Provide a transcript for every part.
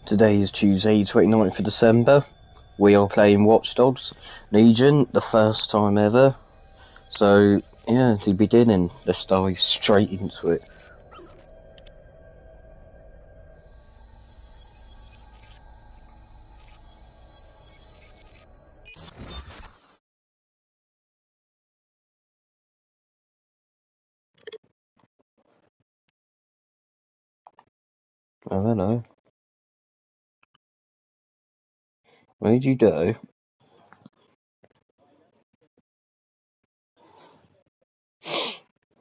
Today is Tuesday, 29th of December. We are playing Watch Dogs Legion, the first time ever. So, yeah, the beginning. Let's dive straight into it. Oh, hello. What'd you do?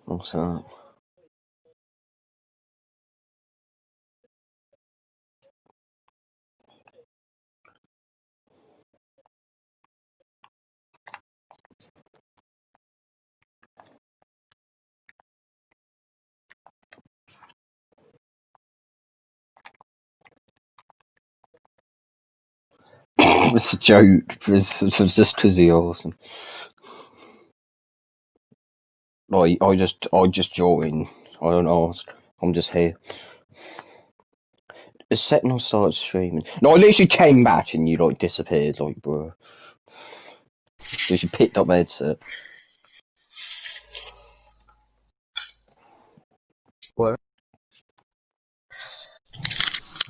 What's that? It was a joke. It was just because you're awesome. Like, I just joined. I don't ask. I'm just here. The second I started streaming. No, I literally came back and you, like, disappeared, like, bro. Because you picked up my headset. What?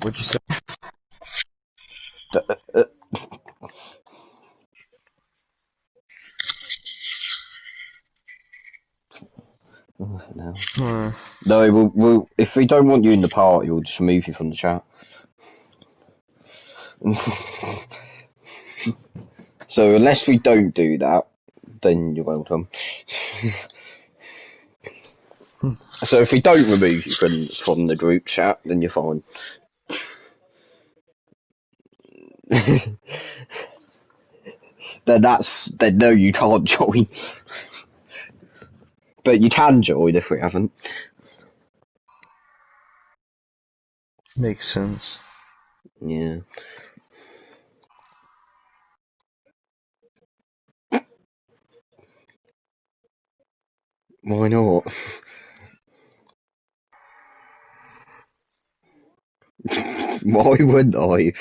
What'd you say? No. No, we'll if we don't want you in the party, we'll just remove you from the chat. So unless we don't do that, then you're welcome. So if we don't remove you from the group chat, then you're fine. then no, you can't join. But you can join if we haven't. Makes sense. Yeah. Why not? Why wouldn't I?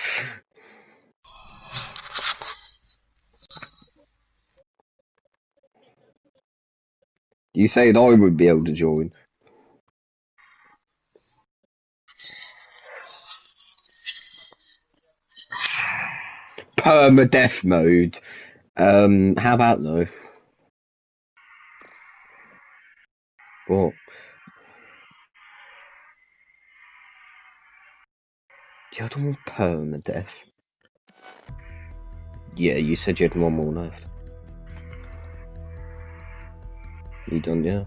You saying I would be able to join? Permadeath mode. How about though? What? Do you don't want permadeath? Yeah, you said you had one more left. You done, yeah?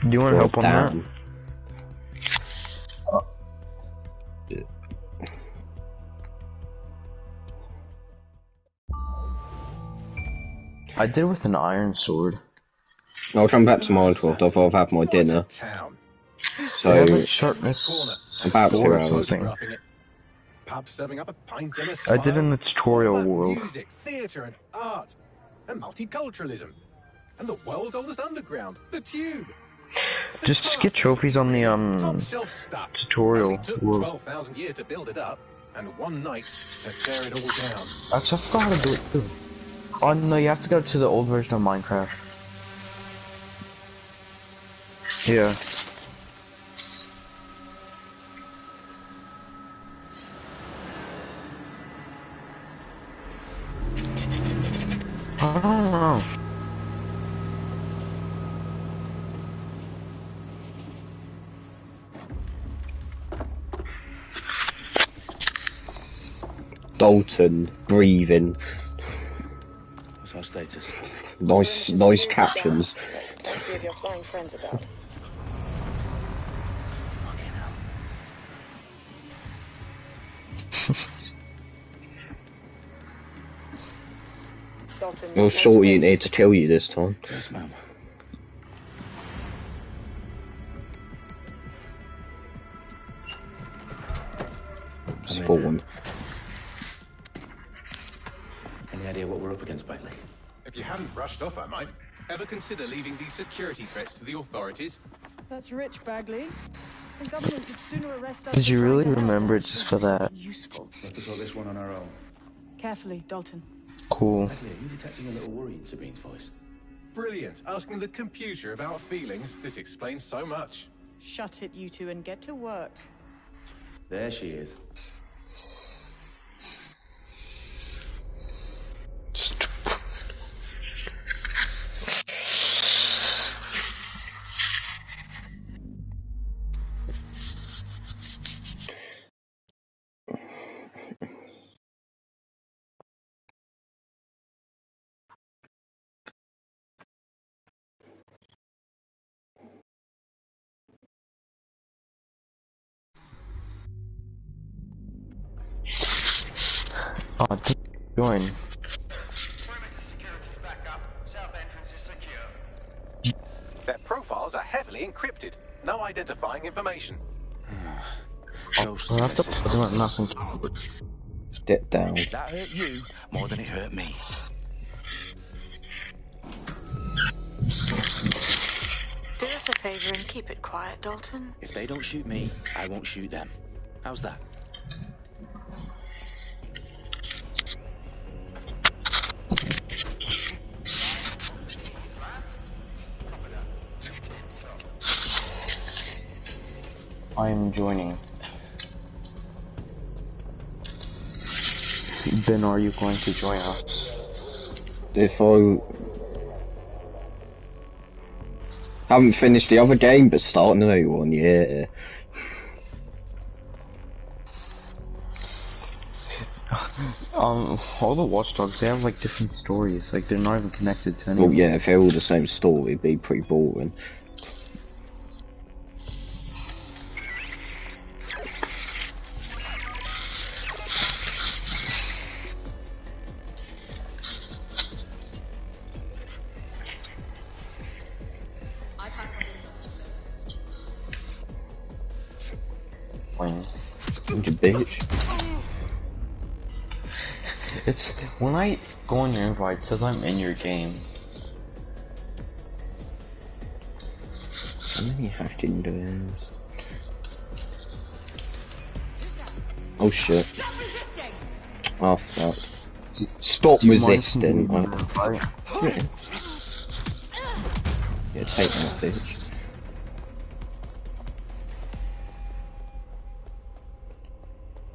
Do you want help on that? I did it with an iron sword. I'll come back to Minecraft after I've had my dinner. So, sharpness about 2 hours. I did in the tutorial world. Music, theatre and art, and multiculturalism, and the world's oldest underground, the Tube. Just get trophies on the tutorial world. 12,000 years to build it up, and one night to tear it all down. I forgot how to do it too. Oh no, you have to go to the old version of Minecraft. Yeah. I don't know. Dalton, breathing. What's our status? Nice captions. Plenty of your flying friends about. Dalton, Well, Shorty ain't here to kill you this time. Yes, ma'am. Spawn. Any idea what we're up against, Bailey? If you hadn't brushed off, I might. Ever consider leaving these security threats to the authorities? That's rich, Bagley. The government would sooner arrest us. Did you for trying really to help remember it us just than for do something that? Useful. We have to sort this one on our own. Carefully, Dalton. Cool. Bagley, are you detecting a little worry in Sabine's voice? Brilliant. Asking the computer about feelings. This explains so much. Shut it, you two, and get to work. There she is. Oh, join. Perimeter security's back up. South entrance is secure. Their profiles are heavily encrypted. No identifying information. Ghosts Well, in that's the system. doing nothing. Step down. That hurt you more than it hurt me. Do us a favor and keep it quiet, Dalton. If they don't shoot me, I won't shoot them. How's that? I'm joining. Then are you going to join us? If I haven't finished the other game, but starting a new one, yeah. All the Watch Dogs, they have like different stories. Like they're not even connected to anyone. Well, yeah, if they're all the same story, it'd be pretty boring. Fine. You bitch. It's when I go on your invite, it says I'm in your game. So many hacking games. Oh shit. Oh fuck. Stop Do you mind resisting. continuing the invite? Yeah, take that bitch.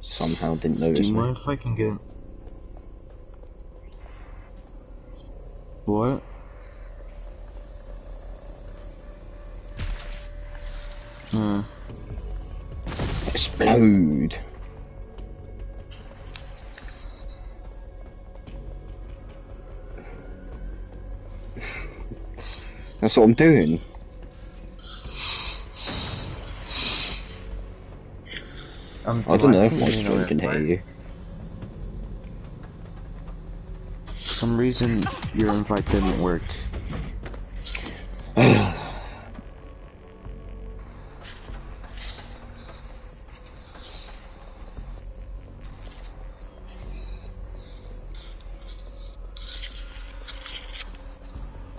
Somehow didn't Do notice you me. mind if I can get? What? Explode. That's what I'm doing. I don't know if my stream can hear you. For some reason, your invite didn't work.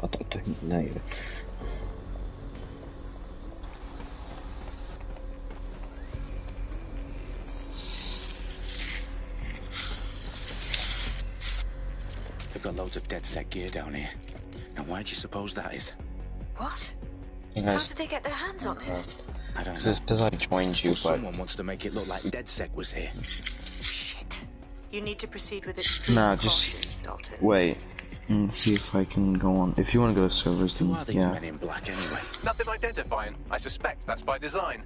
I don't know. They've got loads of DedSec gear down here. And why do you suppose that is? What? You How guys, did they get their hands on it? I don't know. just because I joined you, Or but someone wants to make it look like DedSec was here. Shit. You need to proceed with extreme Nah, just caution, Dalton. wait and see if I can go on. If you want to go to servers, Who then are these yeah. men in black anyway? Nothing identifying. I suspect that's by design.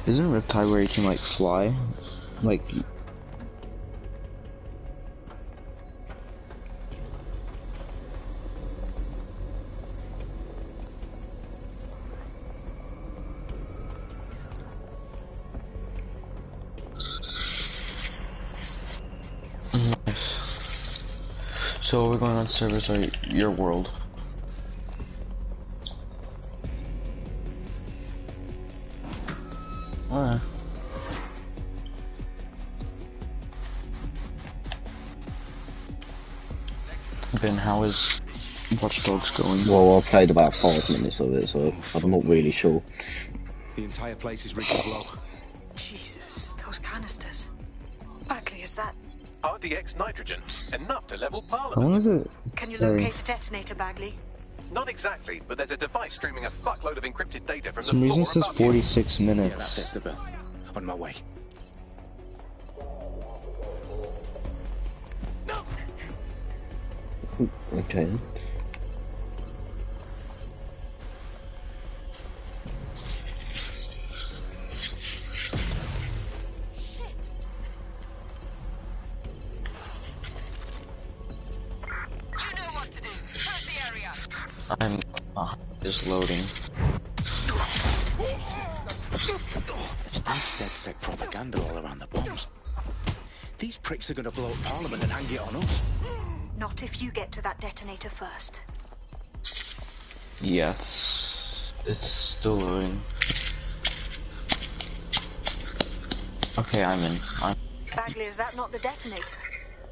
Isn't Riptide where you can like fly? Like so we're going on servers or your world? Ben, how is Watch Dogs going? Well, I played about 5 minutes of it, so I'm not really sure. The entire place is rigged to blow. Jesus, those canisters. Bagley, is that... RDX nitrogen. Enough to level How long Parliament. is it? Can you Sorry. locate a detonator, Bagley? Not exactly, but there's a device streaming a fuckload of encrypted data from For some the reason floor it says above you. 46 minutes. Yeah, that fits the bill. On my way. Okay. I'm just loading. There's DedSec propaganda all around the bombs. These pricks are gonna blow up Parliament and hang it on us. Not if you get to that detonator first. Yes. It's still loading. Okay, I'm in. Bagley, is that not the detonator?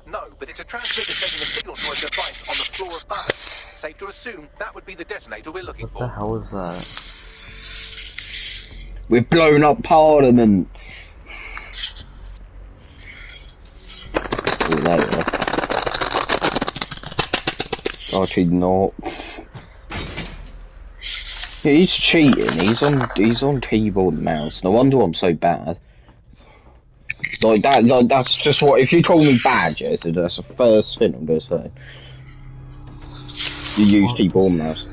No, but it's a transmitter sending a signal to a device on the floor above us. Safe to assume that would be the detonator we're looking What the for. hell is that? We've blown up Parliament! Oh, there we are. Actually not. Yeah, he's cheating, he's on keyboard and mouse. No wonder I'm so bad. That's just what, if you call me bad, Jess, that's the first thing I'm gonna say. You use keyboard and mouse.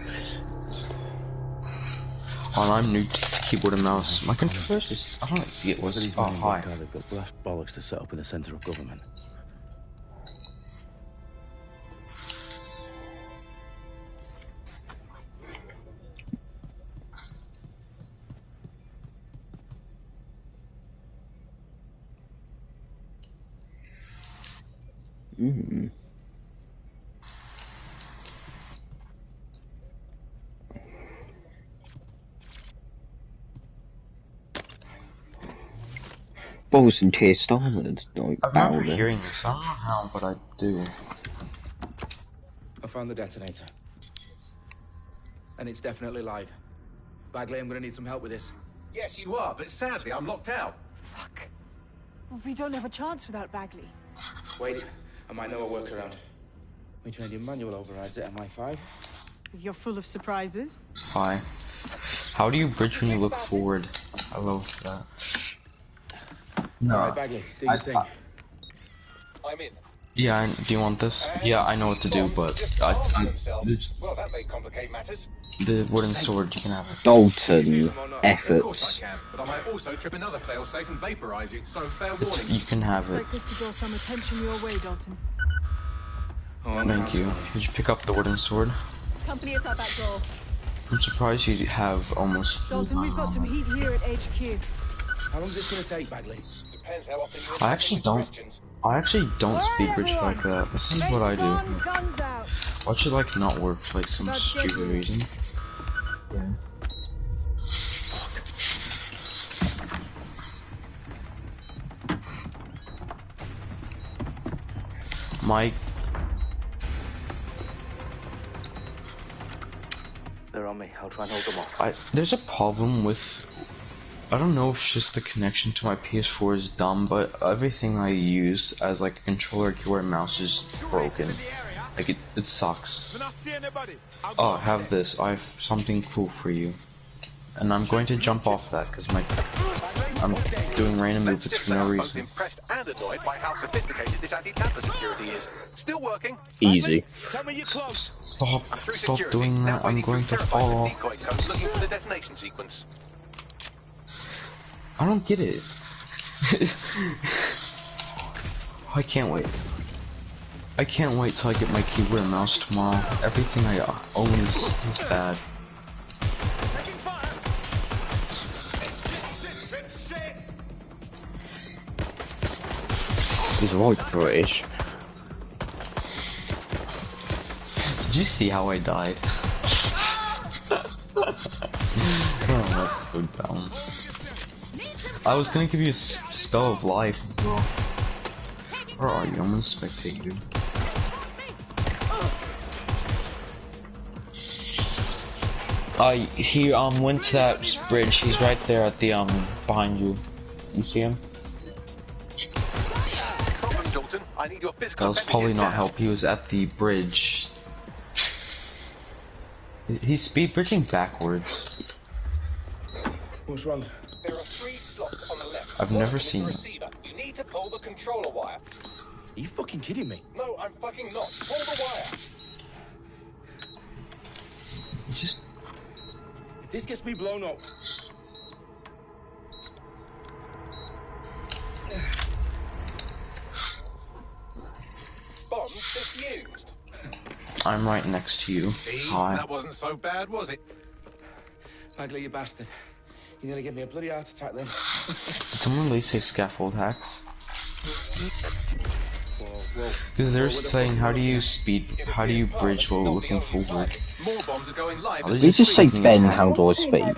Oh, I'm new to keyboard and mouse. My controller is... I don't see it. Was it? Oh, hi. They've got blast bollocks to set up in the centre of government. Mm. Balls and Keir Starmer, like, I remember Bowler. hearing this. I don't know how, but I do. I found the detonator. And it's definitely live. Bagley, I'm gonna need some help with this. Yes, you are, but sadly I'm locked out. Fuck. We don't have a chance without Bagley. Wait, I might know a workaround. We trained in manual overrides at MI5. You're full of surprises. Hi. How do you bridge when you look forward? I love that. No. Alright, Bagley, do your thing. I'm in. Yeah, do you want this? Yeah, I know what to do, but Well, that may complicate matters. the wooden sword, you can have it. Dalton Of course I efforts. can, but I might also trip another failsafe and vaporize you, so fair warning. You can have it. Expect this to draw some attention your way, Dalton. Thank you. Did you pick up the wooden sword? Company at our back door. I'm surprised you have almost full Dalton, we've got some armor. heat here at HQ. How long is this gonna take, Bagley? Depends how often you I actually don't speed bridge like that. This is what I do. Faces on, guns out. Watch it like not work for like some About to get stupid you. reason. Yeah. Mike, They're on me. I'll try and hold them off. there's a problem with, I don't know if it's just the connection to my PS4 is dumb, but everything I use as like a controller, keyboard, and mouse is broken. Like it sucks. Oh, have this. I have something cool for you. And I'm going to jump off that because I'm doing random Let's movements just for say no I'm both reason. impressed and annoyed by how sophisticated this anti-tamper security is. Still working. Easy. Tell me you're close. Stop Through stop security, doing now that. I'm wading going through to terabytes fall of off. decoy codes looking for the detonation sequence. I don't get it. I can't wait. I can't wait till I get my keyboard and mouse tomorrow. Everything I own is bad. Taking fire. Shit. He's right British. Did you see how I died? Oh, that's so dumb. I was gonna give you a spell of life as well. Where are you? I'm gonna spectate you. He went to that bridge. He's right there at the behind you. You see him? Problem, Dalton. I need your That physical was appendages probably not now. help. He was at the bridge. He's speed bridging backwards. What's wrong? There are 3 slots on the left. I've never seen the it. receiver. You need to pull the controller wire. Are you fucking kidding me? No, I'm fucking not. Pull the wire. Just If this gets me blown up... Bombs defused. I'm right next to you. See, Hi. that wasn't so bad, was it? Bagley, you bastard. You nearly gave me a bloody heart attack then. Did someone really say scaffold hacks? Whoa. Because they're What the saying, fuck how are do you you up to? speed? How do you bridge while Not the looking only forward? target. More bombs are going live. Oh, as this we Did you just say, speak. Ben, how do I speed? Yeah,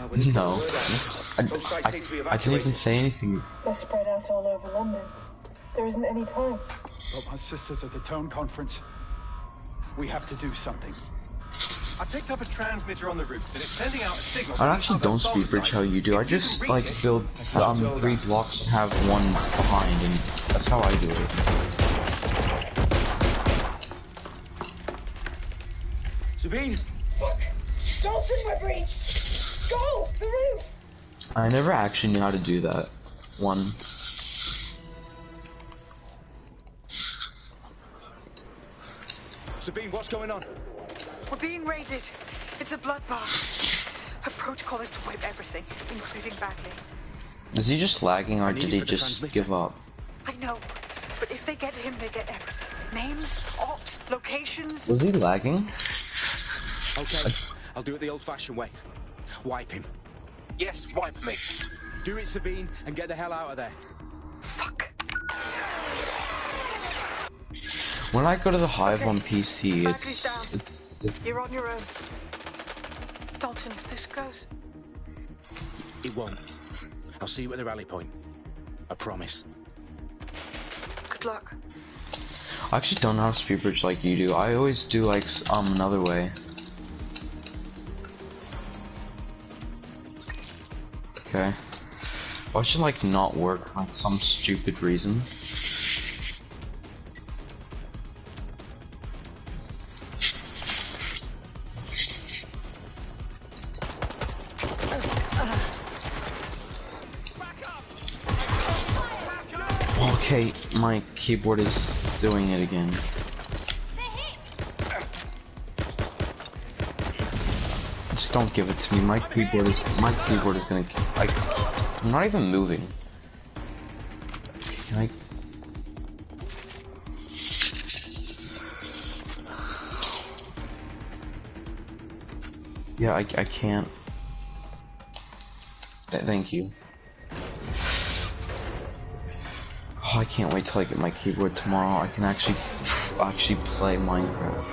well, it's No. got word out. Those sites need to be I didn't even evacuated. say anything. They're spread out all over London. There isn't any time. But my sister's at the Tone Conference. We have to do something. I picked up a transmitter on the roof that is sending out a signal. I to actually the don't other bomb speed bridge how sites. you do. I If you just can like reach it, build 3 blocks and have one behind, and that's how I do it. Sabine? Fuck! Dalton, we're breached! Go! The roof! I never actually knew how to do that. One. Sabine, what's going on? We're being raided. It's a bloodbath. Her protocol is to wipe everything, including Bagley. Is he just lagging, or need did you he for the just transmitter. give up? I know, but if they get him, they get everything. Names, ops, locations. Was he lagging? Okay, I'll do it the old-fashioned way. Wipe him. Yes, wipe me. Do it, Sabine, and get the hell out of there. Fuck. When I go to the Hive on PC, Bagley's it's, down. it's You're on your own. Dalton, if this goes... It won't. I'll see you at the rally point. I promise. Good luck. I actually don't know how to speed bridge like you do. I always do like another way. Okay. Why should like not work for like some stupid reason? Okay, my keyboard is doing it again. Just don't give it to me. My keyboard is gonna like. I'm not even moving. Can I? Yeah, I can't. Thank you. Oh, I can't wait till I get my keyboard tomorrow. I can actually play Minecraft.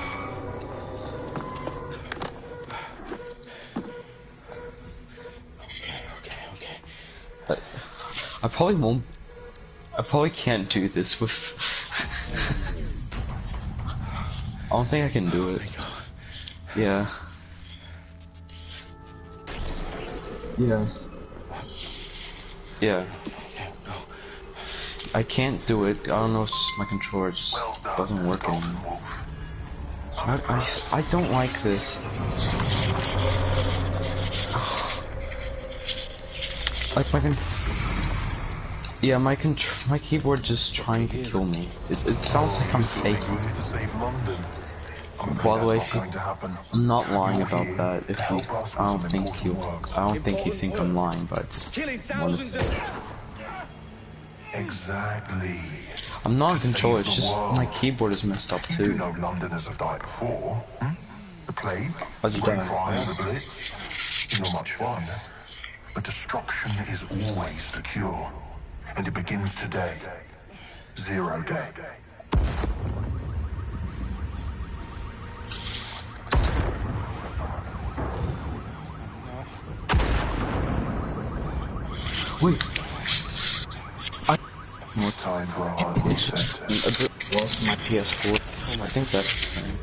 Okay. I probably won't. I probably can't do this with. I don't think I can do it. Yeah. Yeah. Yeah. I can't do it. I don't know if my controller just doesn't work anymore. I don't like this. Like my keyboard just trying to kill me. It sounds like I'm faking. By the way, I'm not lying about that. If you, I don't think you think I'm lying, but Killing thousands of... Exactly. I'm not in control. It's just my keyboard is messed up You do too. know Londoners have died before. The plague, How'd you Great die? Fire, the Blitz. Not much fun. But destruction is always secure. And it begins today. 0 day. Wait. It's time for a hard It's reset. a bit worse than my PS4. I think that's the thing.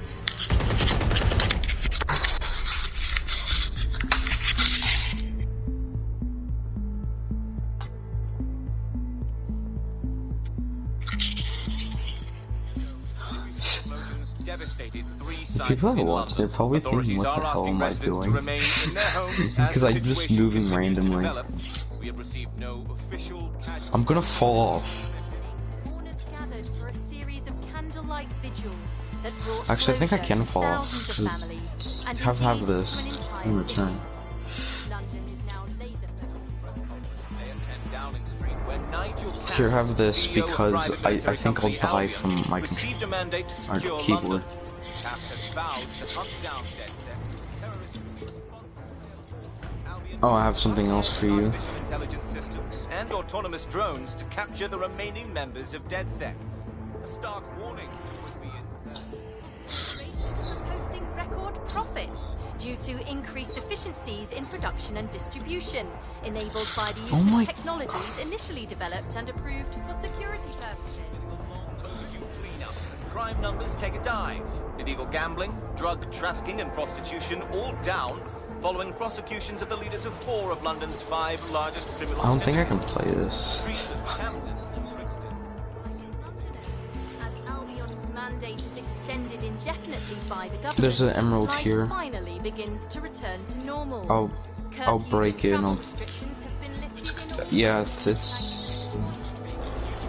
Devastated 3 sites People that in watch, they're London. probably thinking, Authorities what the are hell asking am I residents to doing? remain in their homes as Because the I'm just situation moving continues to randomly. develop. We have received no official casualties. I'm gonna fall off. Mourners gathered for a series of candlelight vigils that brought Actually, I think I closure can to fall off. thousands of Just families and have indeed this to an in entire city. return. London is now laser focused. At 10 Downing Street, where Nigel Cass, Here, have this CEO of because private I military think I'll company die Albion, from my received a mandate to our secure keyboard. London. Cass has vowed to hunt down DedSec, terrorist responses Albion Oh, I have something else for you. artificial intelligence systems and autonomous drones to capture the remaining members of DedSec. A stark warning to would-be Corporations are posting record profits due to increased efficiencies in production and distribution, enabled by the use of technologies initially developed and approved for security purposes. cleanup as crime numbers take a dive. Illegal gambling, drug trafficking and prostitution all down following prosecutions of the leaders of 4 of London's 5 largest criminal I don't think I can syndicates. play this. Streets of Camden and Brixton. As Albion's mandate is extended indefinitely by the government, There's an emerald life here. finally begins to return to normal. I'll Curfews break and it. travel I'll... restrictions have been lifted in all Yeah, it's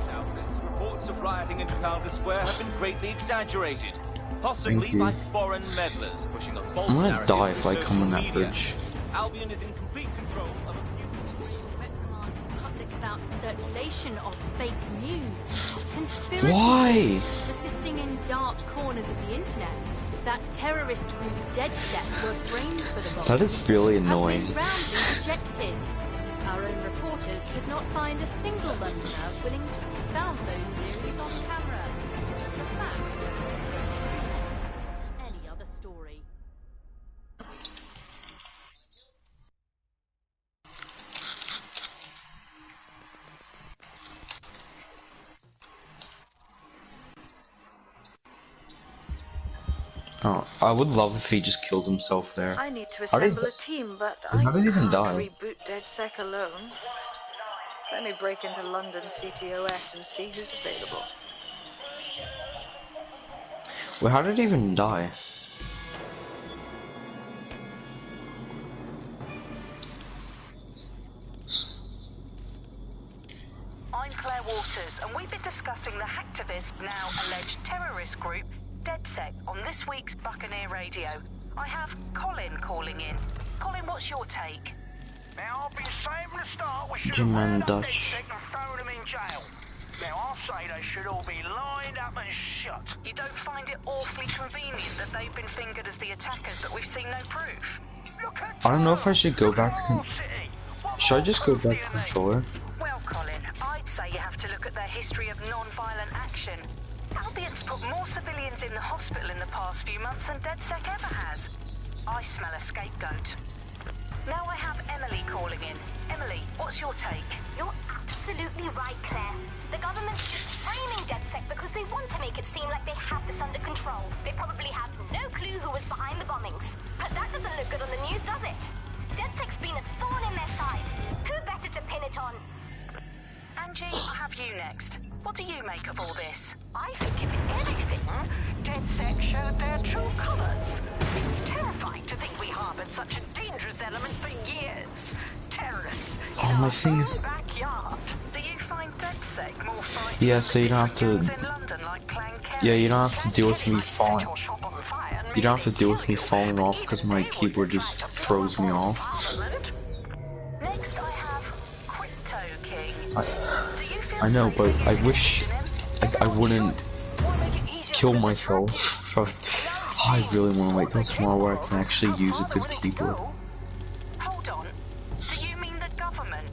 Outlets, reports of rioting in Trafalgar Square have been greatly exaggerated, possibly Thank you. by foreign meddlers pushing a false I'm gonna narrative die through if I come social in that media. bridge. Albion is in complete control of a few. reprimand the public about the circulation of fake news, conspiracy Why? theories persisting in dark corners of the internet, that terrorist group DedSec were framed for the bombings. That is really have been annoying. roundly rejected. Our own reporters could not find a single Londoner willing to expound those theories on camera. The facts simply any other story. Oh, I would love if he just killed himself there. I need to How did- assemble a team, but how I did he even can't die? reboot DedSec alone. Let me break into London CTOS and see who's available. Wait, how did he even die? I'm Claire Waters, and we've been discussing the hacktivist, now alleged terrorist group, DedSec, on this week's Buccaneer Radio. I have Colin calling in. Colin, what's your take? Now, I've been saying from the start we should Jim have and rounded up Dutch. DedSec and thrown them in jail. Now, I'll say they should all be lined up and shot. You don't find it awfully convenient that they've been fingered as the attackers, but we've seen no proof? Look at I don't know if I should go back to... Wall City. What Should I more just go proof do back you to need? controller? Well, Colin, I'd say you have to look at their history of non-violent action. Albion's put more civilians in the hospital in the past few months than DedSec ever has. I smell a scapegoat. Now I have Emily calling in. Emily, what's your take? You're absolutely right, Claire. The government's just framing DedSec because they want to make it seem like they have this under control. They probably have no clue who was behind the bombings. But that doesn't look good on the news, does it? DedSec's been a thorn in their side. Who better to pin it on? Angie, I have you next. What do you make of all this? I think if anything, DedSec showed their true colours. It's terrifying to think we harboured such a dangerous element for years. Terrorists in Oh, my our thing is... own backyard. Do you find DedSec more frightening Yeah, than so you don't have different to... gangs in London like Clan Kerry? Yeah, you don't have to deal with me falling... You don't have to deal with me falling off because my keyboard just throws me off. Next I have Crypto King. I know, but I wish I wouldn't kill myself. But I really want to wait till tomorrow where I can actually use a good keyboard. Hold on. Do you mean the government?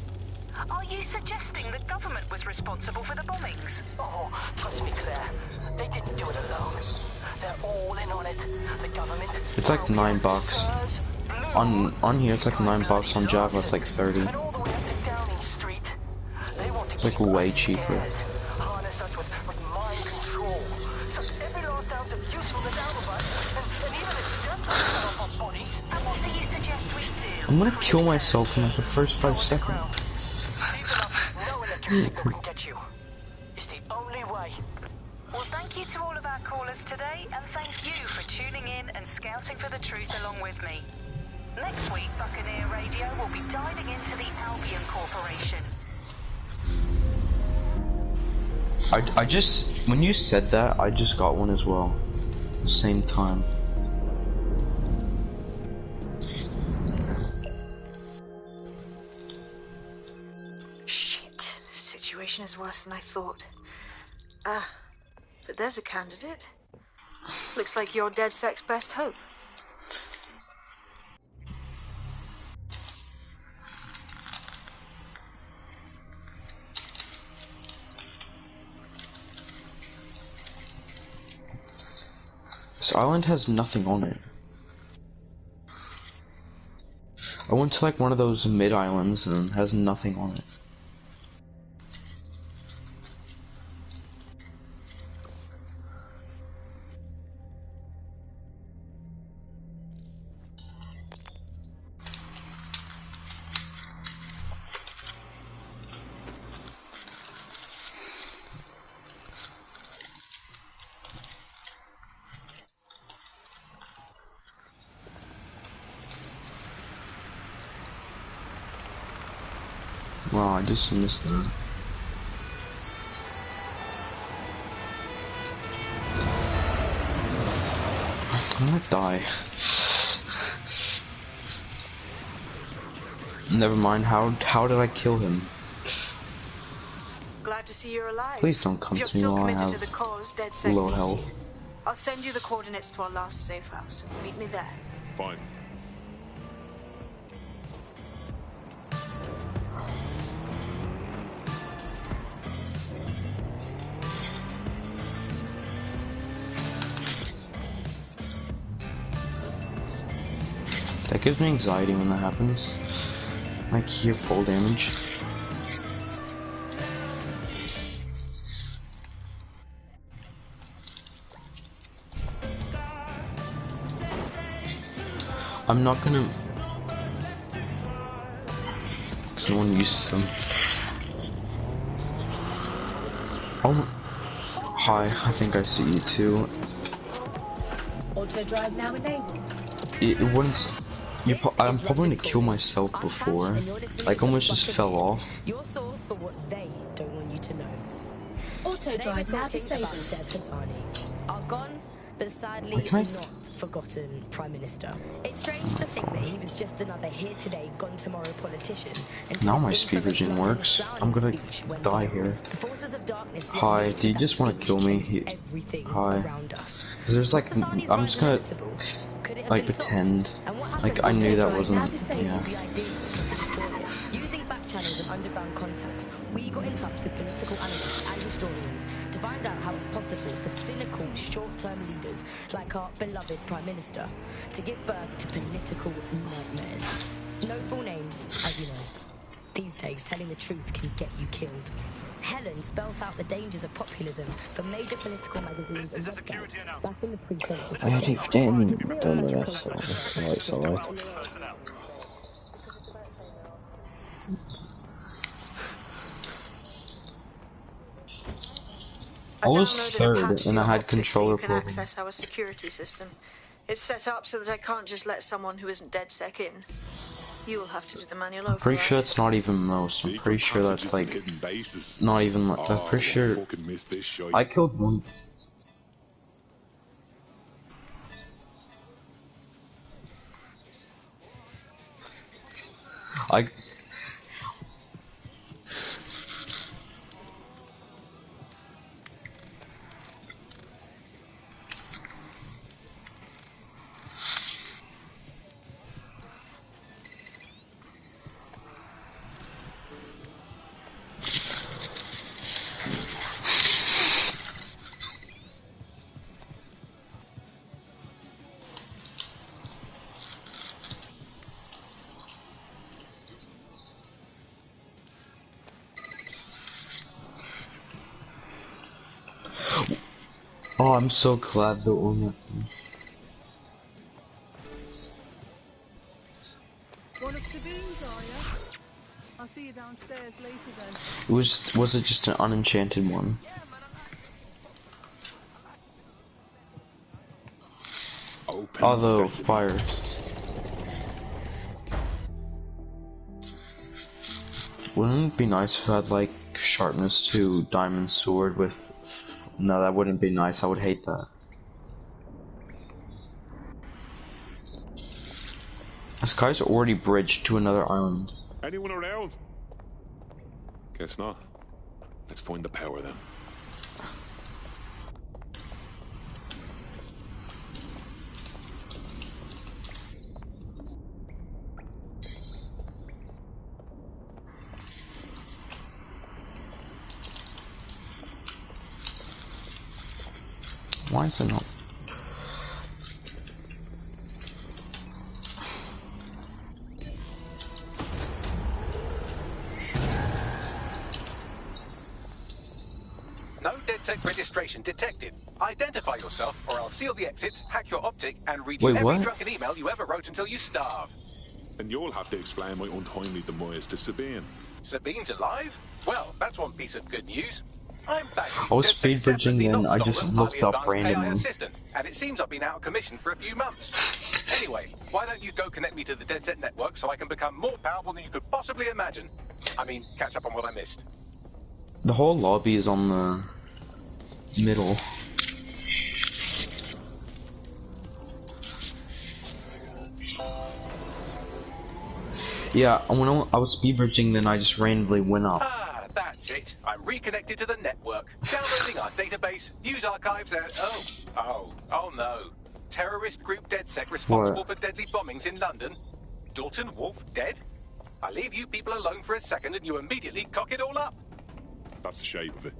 Are you suggesting the government was responsible for the bombings? Oh, trust me, Claire. They didn't do it alone. They're all in on it. The government. It's like $9. On here it's like $9. On Java it's like 30. And all the way up to Downing Street. like way cheaper. Harness us with mind control. Suck every last ounce of usefulness out of us, and even if death will set off our bodies. And what do you suggest we do? I'm gonna kill myself in like the first 5 seconds. No electric signal can get you. It's the only way. Well, thank you to all of our callers today, and thank you for tuning in and scouting for the truth along with me. Next week, Buccaneer Radio will be diving into the Albion Corporation. I just, when you said that, I just got one as well. At the same time. Shit. Situation is worse than I thought. But there's a candidate. Looks like you're DedSec's best hope. This island has nothing on it. I went to like one of those mid-islands and it has nothing on it. Wow, I just missed that. I'm gonna die. Never mind, how did I kill him? Glad to see you're alive. Please don't come if to me you're still while I committed have to the cause, DedSec low needs health. you. I'll send you the coordinates to our last safe house. Meet me there. Fine. That gives me anxiety when that happens. Like hear full damage. I'm not gonna, cause no one uses them. Oh, hi, I think I see you too. Auto drive now enabled. It wouldn't. I'm probably gonna kill myself before. Like almost just fell off. Your source for what they don't want you to know. Auto Today drive we're now talking disabled. about Dev Hassani, our gone but sadly Okay. not forgotten Prime Minister. It's strange to think that he was just another here today, gone tomorrow politician. until Now my his speed infamous vision London works. drowning I'm gonna speech went die viral. here. The forces of darkness Hi, unleashed do you with just that want to kill speech me? changed everything Hi. around us. There's like, Hassani's I'm just rise gonna inevitable? Could it have like been stopped? pretend. And what Like happened I when knew that Auto Drive now wasn't. disabled the Yeah. ideas that could destroy it? Using back channels and underground contacts, we got in touch with political analysts and historians to find out how it's possible for cynical, short-term leaders like our beloved Prime Minister to give birth to political nightmares. No full names, as you know. These days, telling the truth can get you killed. Helen spelt out the dangers of populism for major political magazines and websites back in the pre-20s. I already done the rest of it. Right side. I was downloaded a third patch to and I your had optics controller so you can problems. access our security system. It's set up so that I can't just let someone who isn't DedSec in. You will have to do the manual override. Pretty sure it's not even most. I'm pretty sure that's like not even much. I'm pretty sure I killed one. I Oh, I'm so glad that one. One of Sabine's, are you? I'll see you downstairs later then. Was it just an unenchanted one? Although fire. Wouldn't it be nice if I had like sharpness 2 diamond sword with? No, that wouldn't be nice. I would hate that. This guy's already bridged to another island. Anyone around? Guess not. Let's find the power then. Why is it not? No DedSec registration detected. Identify yourself, or I'll seal the exits, hack your optic, and read you every drunken email you ever wrote until you starve. And you'll have to explain my untimely demise to Sabine. Sabine's alive? Well, that's one piece of good news. I'm back. I was speed bridging then, I just looked up randomly. Assistant, and it seems I've been out of commission for a few months. Anyway, why don't you go connect me to the DedSec network so I can become more powerful than you could possibly imagine? I mean, catch up on what I missed. The whole lobby is on the middle. Yeah, when I was speed bridging, then I just randomly went up. Ah, that's it. I'm reconnected to the network. Downloading our database, news archives, and oh no. Terrorist group DedSec responsible for deadly bombings in London. Dalton Wolf dead? I leave you people alone for a second and you immediately cock it all up. That's the shape of it.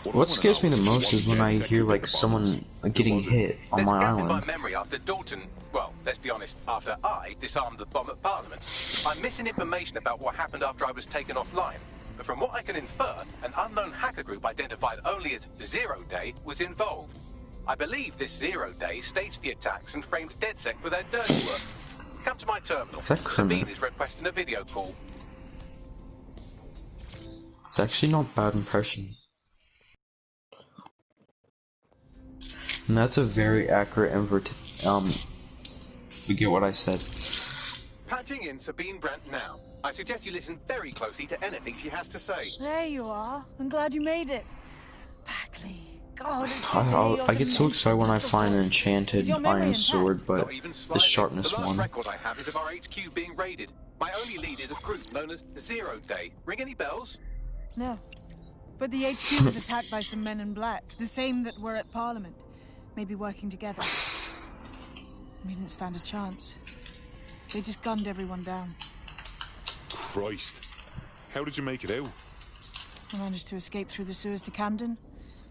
What scares me the most is when I hear like someone getting hit on my island. In my memory after Dalton, well, let's be honest, after I disarmed the bomb at Parliament, I'm missing information about what happened after I was taken offline. But from what I can infer, an unknown hacker group identified only as Zero Day was involved. I believe this 0 Day staged the attacks and framed DedSec for their dirty work. Come to my terminal. Sabine is requesting a video call. It's actually not bad impression. And that's a very accurate forget what I said. Patching in Sabine Brandt now. I suggest you listen very closely to anything she has to say. There you are. I'm glad you made it. Bagley. God, it's I get so excited when I find an enchanted iron sword, but the sharpness one. The last one. record I have is of our HQ being raided. My only lead is a group known as 0 Day. Ring any bells? No. But the HQ was attacked by some men in black, the same that were at Parliament. Maybe working together. We didn't stand a chance. They just gunned everyone down. Christ. How did you make it out? I managed to escape through the sewers to Camden.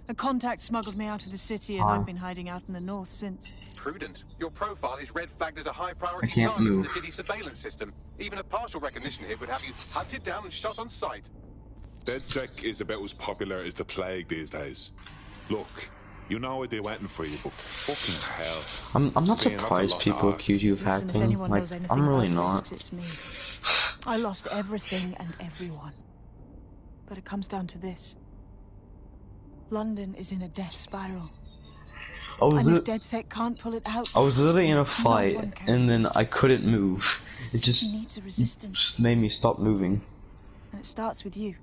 A contact smuggled me out of the city, and I've been hiding out in the north since. Prudent. Your profile is red flagged as a high-priority target in the city's surveillance system. Even a partial recognition hit would have you hunted down and shot on sight. DedSec is about as popular as the plague these days. Look, you know what they're waiting for you, but fucking hell. I'm not surprised people accuse you of hacking. Like, I'm really not. It's me. I lost everything and everyone. But it comes down to this. London is in a death spiral. And if DedSec can't pull it out, I was literally in a fight, and then I couldn't move. It just needs a resistance. made me stop moving. And it starts with you.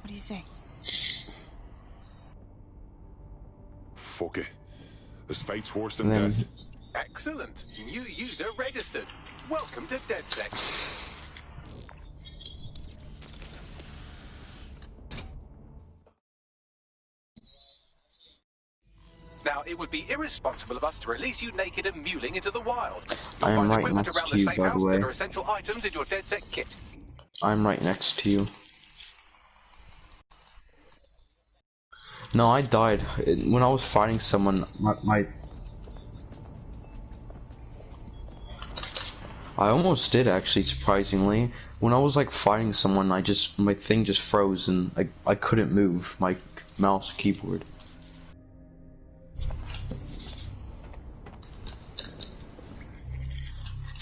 What do you say? Fuck it. This fate's worse than death. Excellent. New user registered. Welcome to DedSec. Now, it would be irresponsible of us to release you naked and mewling into the wild. You'll find equipment around the safe house that are essential items in your DedSec kit. I'm right next to you. No, I died. When I was fighting someone, I almost did actually, surprisingly. When I was like fighting someone, my thing just froze and I couldn't move my mouse keyboard.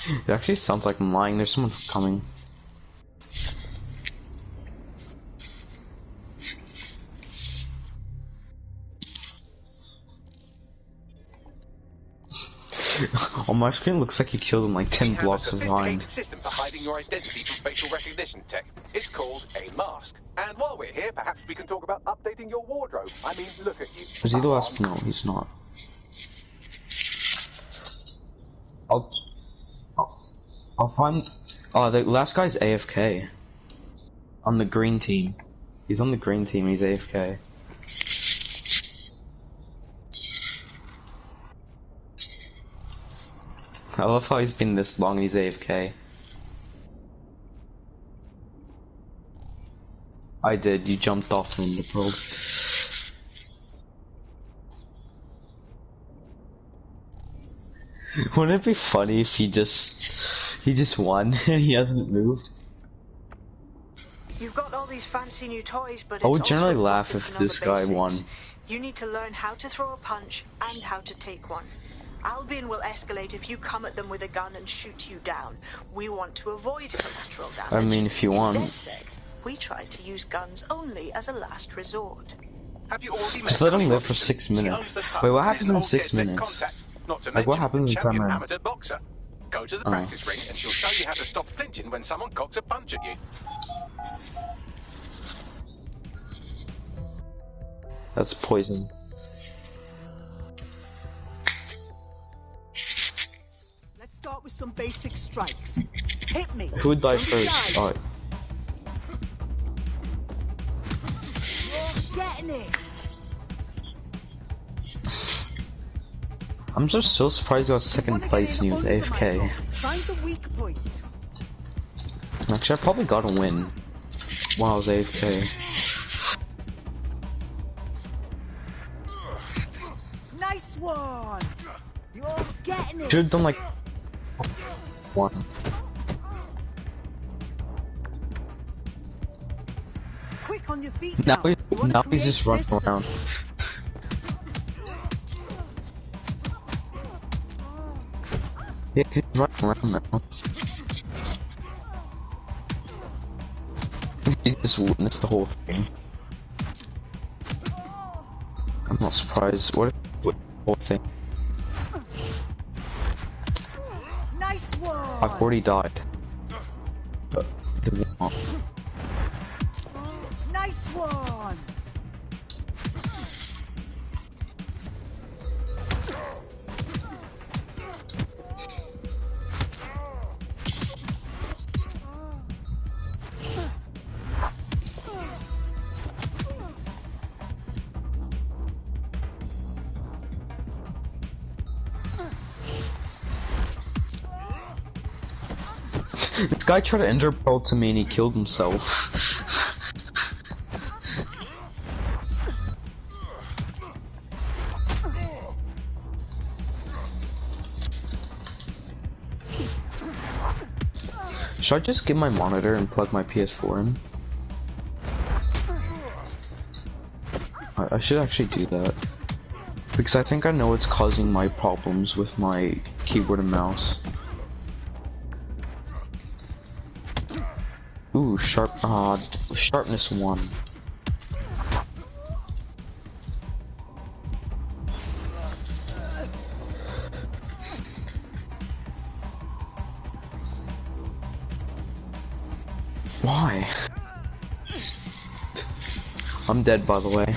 It actually sounds like I'm lying. There's someone coming. On my screen, looks like you killed him like 10 blocks of line. We have a sophisticated system for hiding your identity from facial recognition tech. It's called a mask. And while we're here, perhaps we can talk about updating your wardrobe. I mean, look at you. Is he the last? No, he's not. I'll find. Oh, the last guy's AFK. On the green team. He's on the green team. He's AFK. I love how he's been this long and he's AFK. I did, you jumped off from the probe. Wouldn't it be funny if he just won and he hasn't moved? You've got all these fancy new toys, but I it's would generally also laugh important if to know this the guy basics. won. You need to learn how to throw a punch and how to take one. Albion will escalate if you come at them with a gun and shoot you down. We want to avoid collateral damage. I mean, if you want. In DedSec, we tried to use guns only as a last resort. Have you already met Just let him live for 6 minutes. Wait, what happens in 6 minutes? Not to Like, what happens in champion time? amateur boxer. Go to the practice ring and she'll show you how to stop flinching when someone cocks a punch at you. That's poison. Let's start with some basic strikes. Hit me. Who would die Don't be first? shy. Alright. You're getting it. I'm just so surprised he got second place and he was AFK. Find the weak point. Actually, I probably got a win while I was AFK. Nice one. You're getting it. Should have done like one. Quick on your feet Now now. he's just running around. Yeah, he's running around now. He just witnessed the whole thing. I'm not surprised. What the whole thing? Nice one. I've already died. But it won't. Nice one. This guy tried to enter pearl to me and he killed himself. Should I just get my monitor and plug my PS4 in? I should actually do that. Because I think I know what's causing my problems with my keyboard and mouse. Ooh, sharpness 1. Why? I'm dead, by the way.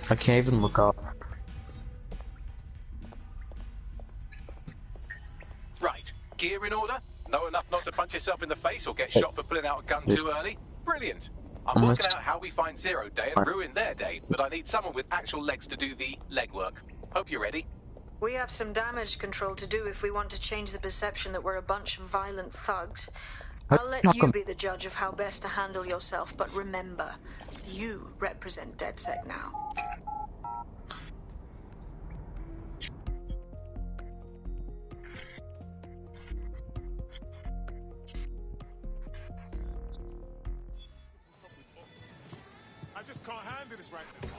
I can't even look up. Right, gear in order? Know enough not to punch yourself in the face or get shot for pulling out a gun too early? Brilliant. I'm working out how we find Zero Day and ruin their day, but I need someone with actual legs to do the legwork. Hope you're ready. We have some damage control to do if we want to change the perception that we're a bunch of violent thugs. I'll let you be the judge of how best to handle yourself, but remember, you represent DedSec now. can't handle this right now.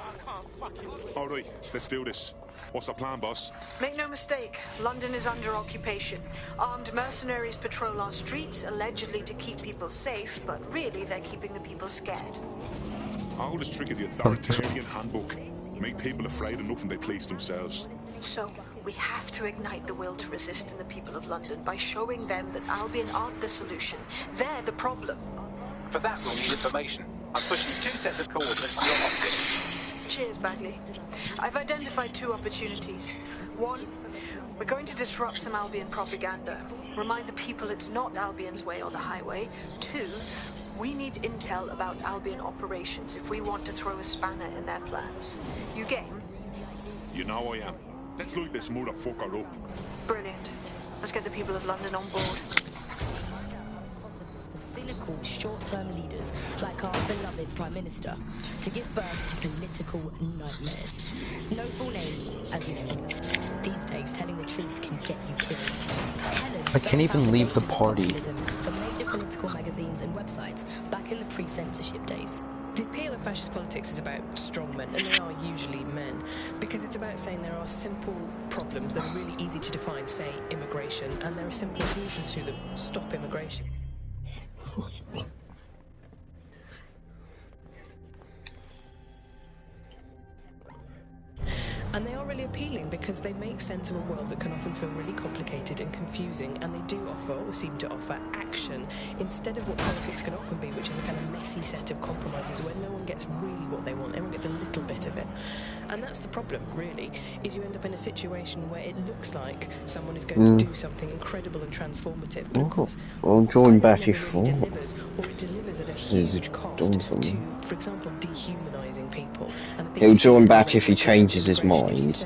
I can't fucking... Alright, let's do this. What's the plan, boss? Make no mistake, London is under occupation. Armed mercenaries patrol our streets, allegedly to keep people safe, but really they're keeping the people scared. All this trick of the authoritarian handbook. Make people afraid enough and they police themselves. So, we have to ignite the will to resist in the people of London by showing them that Albion aren't the solution. They're the problem. For that, we'll need information. I'm pushing 2 sets of coordinates to your optic. Cheers, Bagley. I've identified 2 opportunities. 1, we're going to disrupt some Albion propaganda. Remind the people it's not Albion's way or the highway. 2, we need intel about Albion operations if we want to throw a spanner in their plans. You game? You know I am. Let's look this motherfucker up. Brilliant. Let's get the people of London on board. Cynical, short-term leaders like our beloved Prime Minister to give birth to political nightmares. No full names, as you know. These days, telling the truth can get you killed. I can't even leave the party. For major political magazines and websites back in the pre-censorship days. The appeal of fascist politics is about strong men, and they are usually men, because it's about saying there are simple problems that are really easy to define, say immigration, and there are simple solutions to them. Stop immigration. And they are really appealing because they make sense of a world that can often feel really complicated and confusing, and they do offer, or seem to offer, action instead of what politics can often be, which is a kind of messy set of compromises where no one gets really what they want, everyone gets a little bit of it. And that's the problem, really, is you end up in a situation where it looks like someone is going to do something incredible and transformative, but of course, I'll join back if or it delivers at a huge cost to, for example, dehumanising people. And he'll join back if he changes his mind.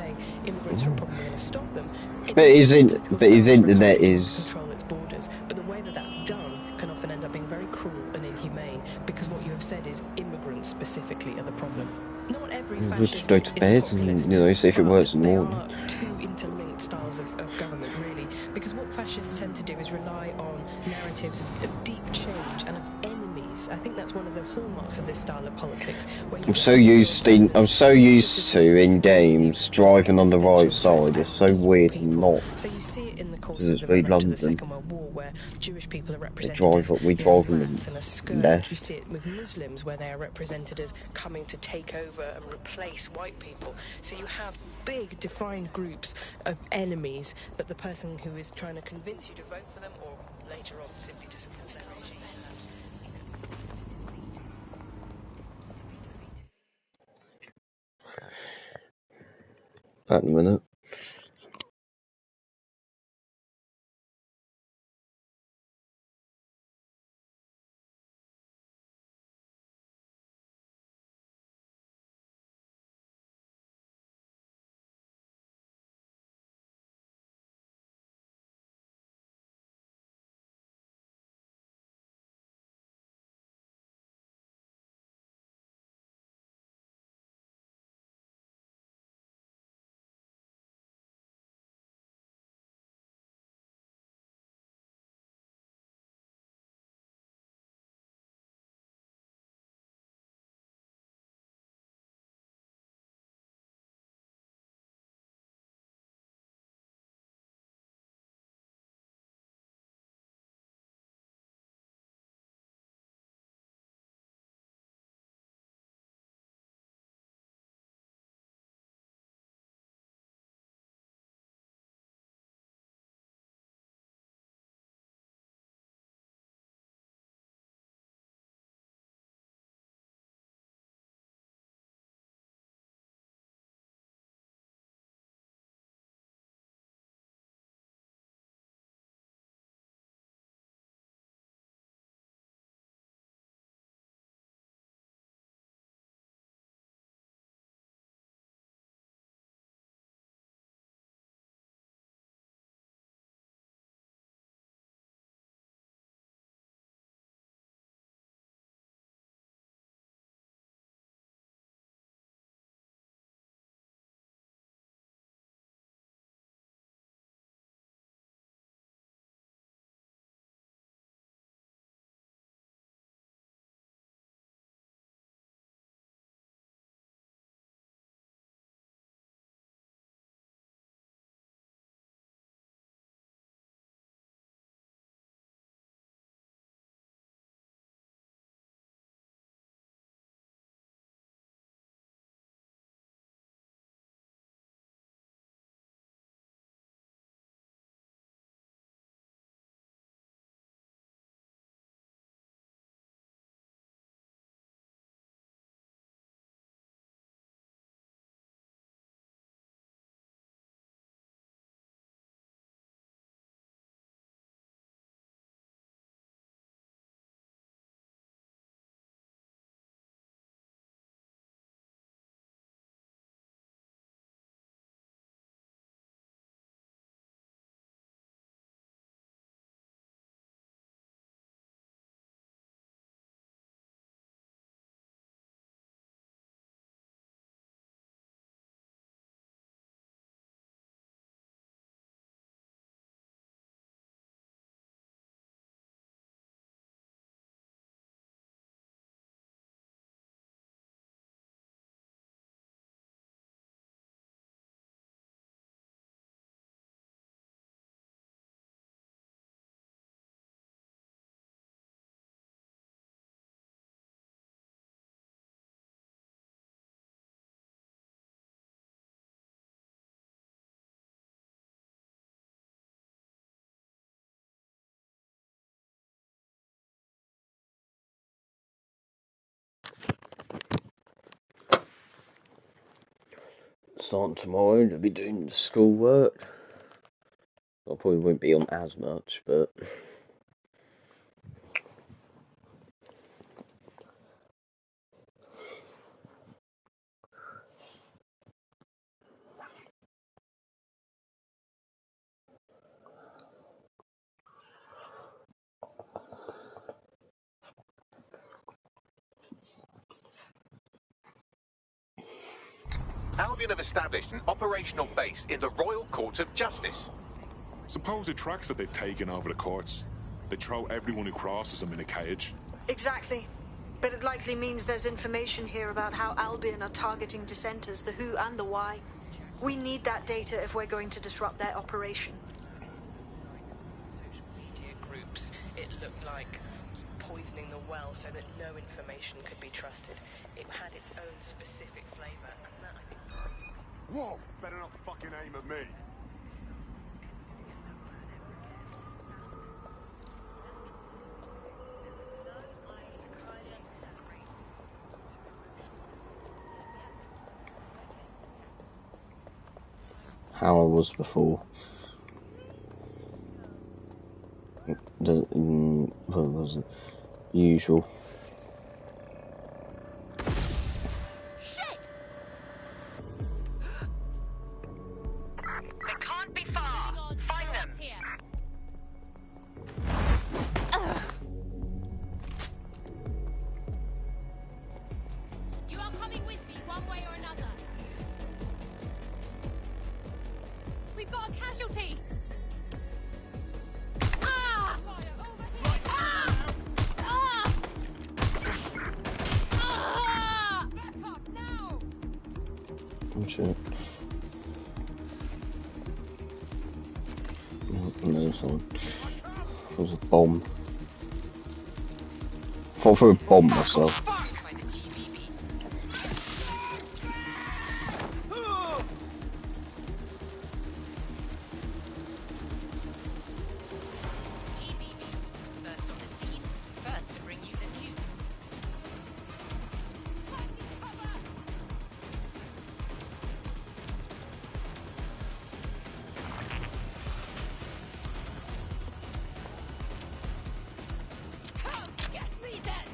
But his internet is... control its borders, but the way that that's done can often end up being very cruel and inhumane, because what you have said is immigrants specifically are the problem. Not every We'll fascist just go to bed and, you know, see if it works in the morning. There are 2 interlinked styles of government, really, because what fascists tend to do is rely on narratives of deep change and of enemies. I think that's one of the hallmarks of this style of politics. I'm so used to in games driving on the right side. It's so weird not. So you see it in the course of the London. Second World War, where Jewish people are represented we drive them there. You see it with Muslims, where they are represented as coming to take over and replace white people. So you have big defined groups of enemies that the person who is trying to convince you to vote for them, or later on simply to support their regime. Back in a minute. starting tomorrow. They'll be doing the schoolwork. I probably won't be on as much, but Albion have established an operational base in the Royal Court of Justice. Suppose it tracks that they've taken over the courts. They throw everyone who crosses them in a cage. Exactly. But it likely means there's information here about how Albion are targeting dissenters, the who and the why. We need that data if we're going to disrupt their operation. Social media groups, it looked like poisoning the well so that no information could be trusted. It had its own specific flavor, and that I think... Whoa! Better not fucking aim at me. how I was before. What was it? Usual. They can't be far. Find them. You are coming with me one way or another. We've got a casualty. Ah! Ah! Ah! Ah! Back up now. Oh shit. No, someone. It was a bomb. I thought I threw a bomb myself. First on the scene, first to bring you the news. Come, get me then!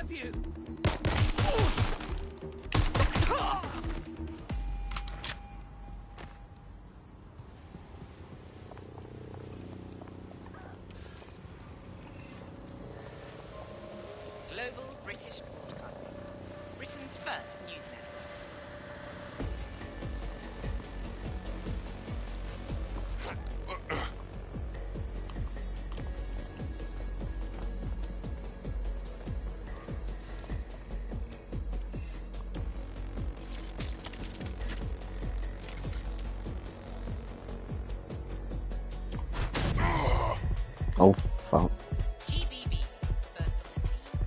Of you. Global British Broadcasting, Britain's first news network. Oh, fuck. GBB, first on the scene.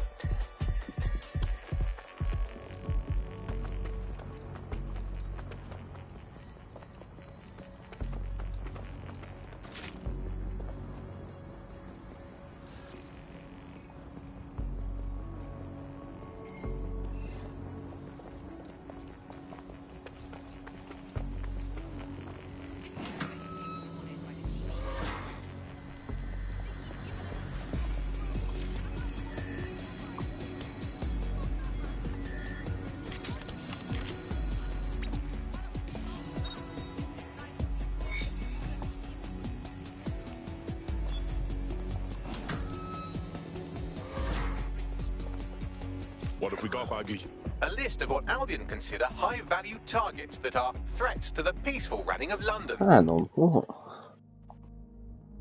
What have we got, Bagley? A list of what Albion consider high-value targets that are threats to the peaceful running of London. Hang on, what?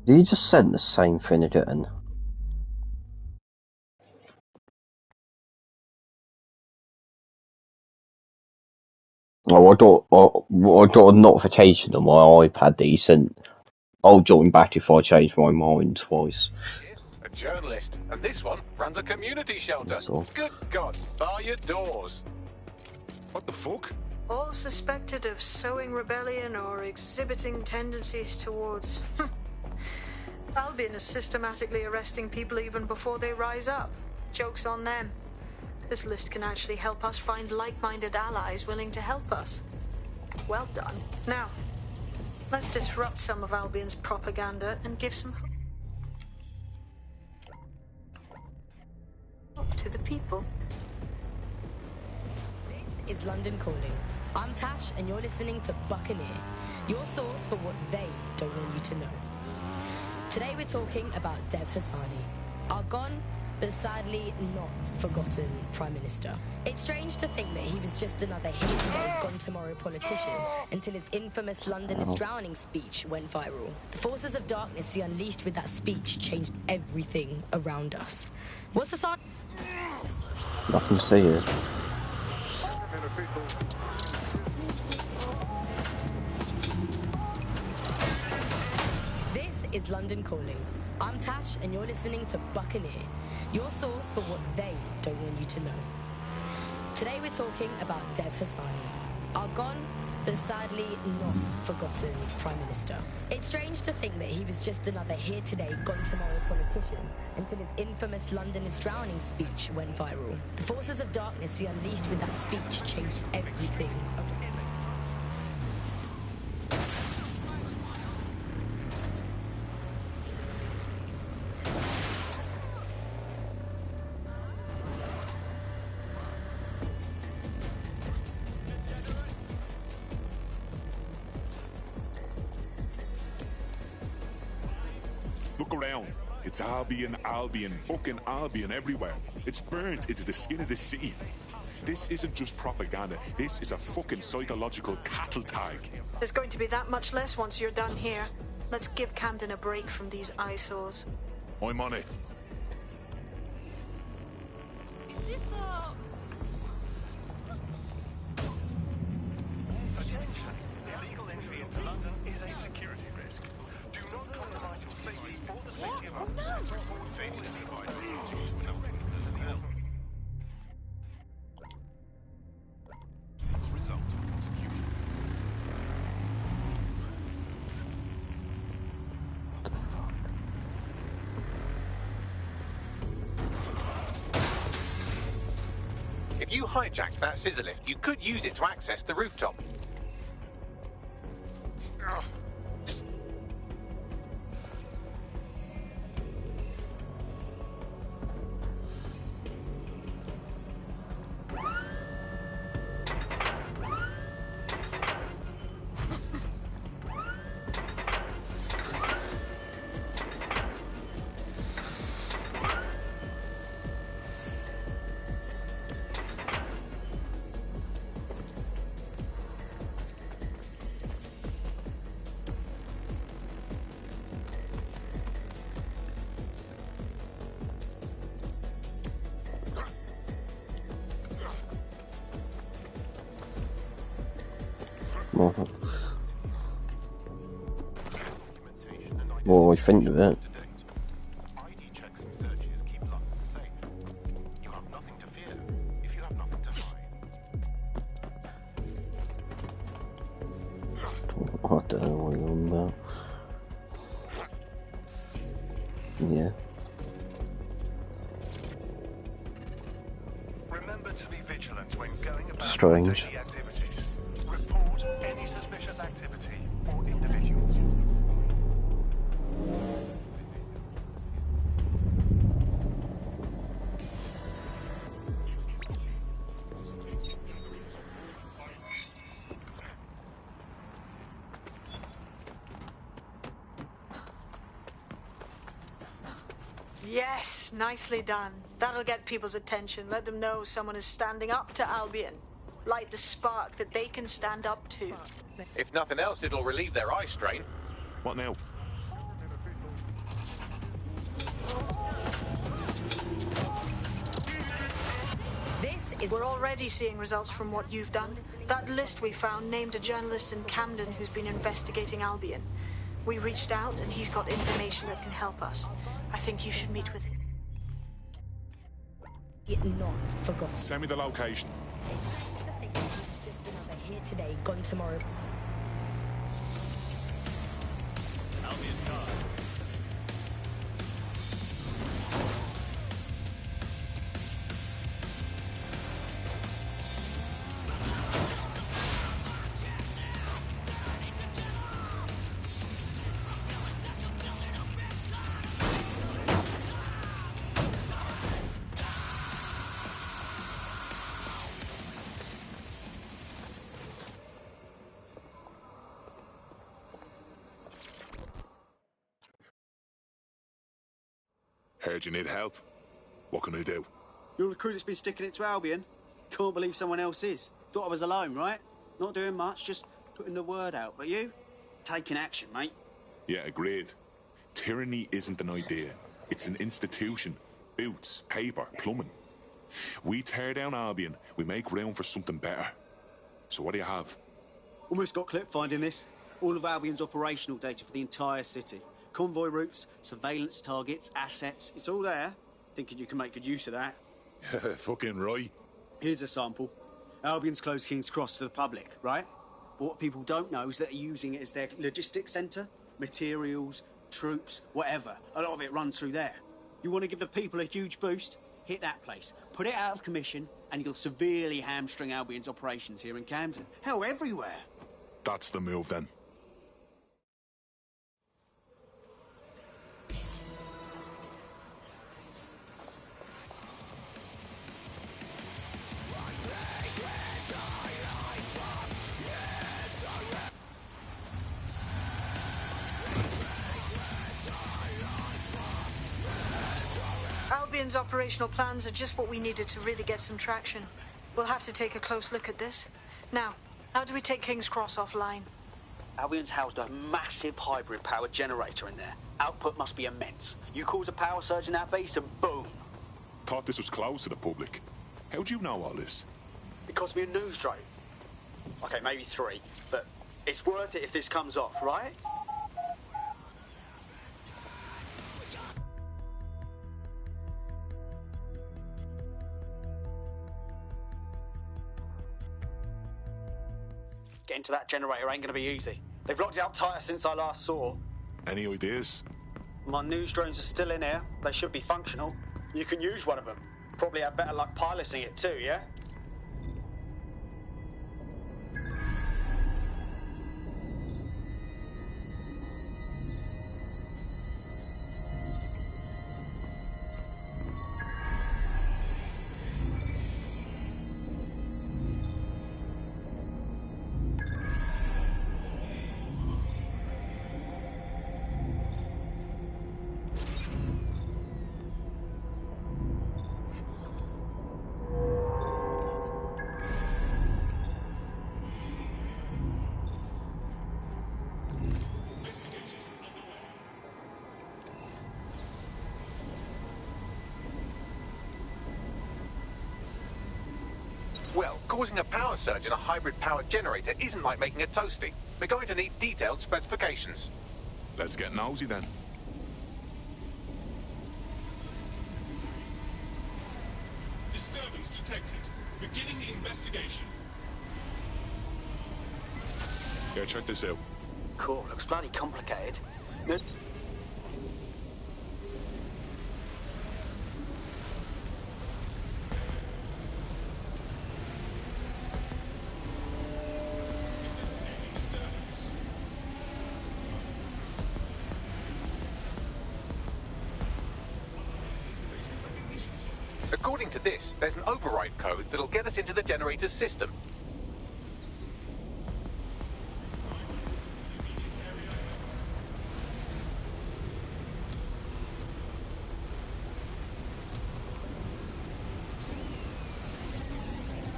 Did you just send the same thing again? Oh, I got a notification on my iPad that he sent. I'll join back if I change my mind twice. A journalist, and this one runs a community shelter. That's all. Good God, bar your doors. What the fuck? All suspected of sowing rebellion or exhibiting tendencies towards... Albion is systematically arresting people even before they rise up. Joke's on them. This list can actually help us find like-minded allies willing to help us. Well done. Now, let's disrupt some of Albion's propaganda and give some hope to the people. This is London Calling. I'm Tash, and you're listening to Buccaneer, your source for what they don't want you to know. Today we're talking about Dev Hassani, our gone, but sadly not forgotten Prime Minister. It's strange to think that he was just another here today, gone tomorrow politician until his infamous London is drowning speech went viral. The forces of darkness he unleashed with that speech changed everything around us. What's the sign? Nothing to see here. This is London Calling. I'm Tash, and you're listening to Buccaneer, your source for what they don't want you to know. Today we're talking about Dev Hassani, our gone, but sadly not forgotten Prime Minister. It's strange to think that he was just another here today, gone tomorrow politician until his infamous London is drowning speech went viral. The forces of darkness he unleashed with that speech changed everything. Look around. It's Albion, fucking Albion everywhere. It's burnt into the skin of the city. This isn't just propaganda. This is a fucking psychological cattle tag. There's going to be that much less once you're done here. Let's give Camden a break from these eyesores. I'm on it. Is this Illegal entry into London is a security risk. Do not compromise your safety or the safety of others. They need to provide immunity to elected personnel. Result of execution. If you hijacked that scissor lift, you could use it to access the rooftop. Ugh. What do I think of it? ID checks and searches keep London safe. You have nothing to fear if you have nothing to hide. I don't know what you're on about. Yeah. Remember to be vigilant when going about Strange. daily activities. Report any suspicious activity or individuals. Yes, nicely done. That'll get people's attention. Let them know someone is standing up to Albion. Light the spark that they can stand up to. If nothing else, it'll relieve their eye strain. What now? This We're already seeing results from what you've done. That list we found named a journalist in Camden who's been investigating Albion. We reached out and he's got information that can help us. I think you should meet with him. Yet not forgotten. Send me the location. Just another here today, gone tomorrow. Albion Guard. Heard you need help. What can I do? You're the crew that's been sticking it to Albion. Can't believe someone else is. Thought I was alone, right? Not doing much, just putting the word out. But you? Taking action, mate. Yeah, agreed. Tyranny isn't an idea. It's an institution. Boots, paper, plumbing. We tear down Albion, we make room for something better. So what do you have? Almost got clip finding this. All of Albion's operational data for the entire city. Convoy routes, surveillance targets, assets. It's all there. Thinking you can make good use of that. Fucking right. Here's a sample. Albion's closed King's Cross to the public, right? But what people don't know is that they're using it as their logistics centre. Materials, troops, whatever. A lot of it runs through there. You want to give the people a huge boost? Hit that place. Put it out of commission, and you'll severely hamstring Albion's operations here in Camden. Hell, everywhere. That's the move, then. Albion's operational plans are just what we needed to really get some traction. We'll have to take a close look at this. Now, how do we take King's Cross offline? Albion's housed a massive hybrid powered generator in there. Output must be immense. You cause a power surge in that base and boom. Thought this was closed to the public. How'd you know all this? It cost me a news drive. Okay, maybe 3, but it's worth it if this comes off, right? Getting to that generator ain't gonna be easy. They've locked it up tighter since I last saw. Any ideas? My news drones are still in here. They should be functional. You can use one of them. Probably have better luck piloting it too, yeah? Well, causing a power surge in a hybrid-powered generator isn't like making a toasty. We're going to need detailed specifications. Let's get nosy then. Disturbance detected. Beginning investigation. Yeah, check this out. Cool, looks bloody complicated. According to this, there's an override code that'll get us into the generator's system.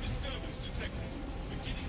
Disturbance detected. Beginning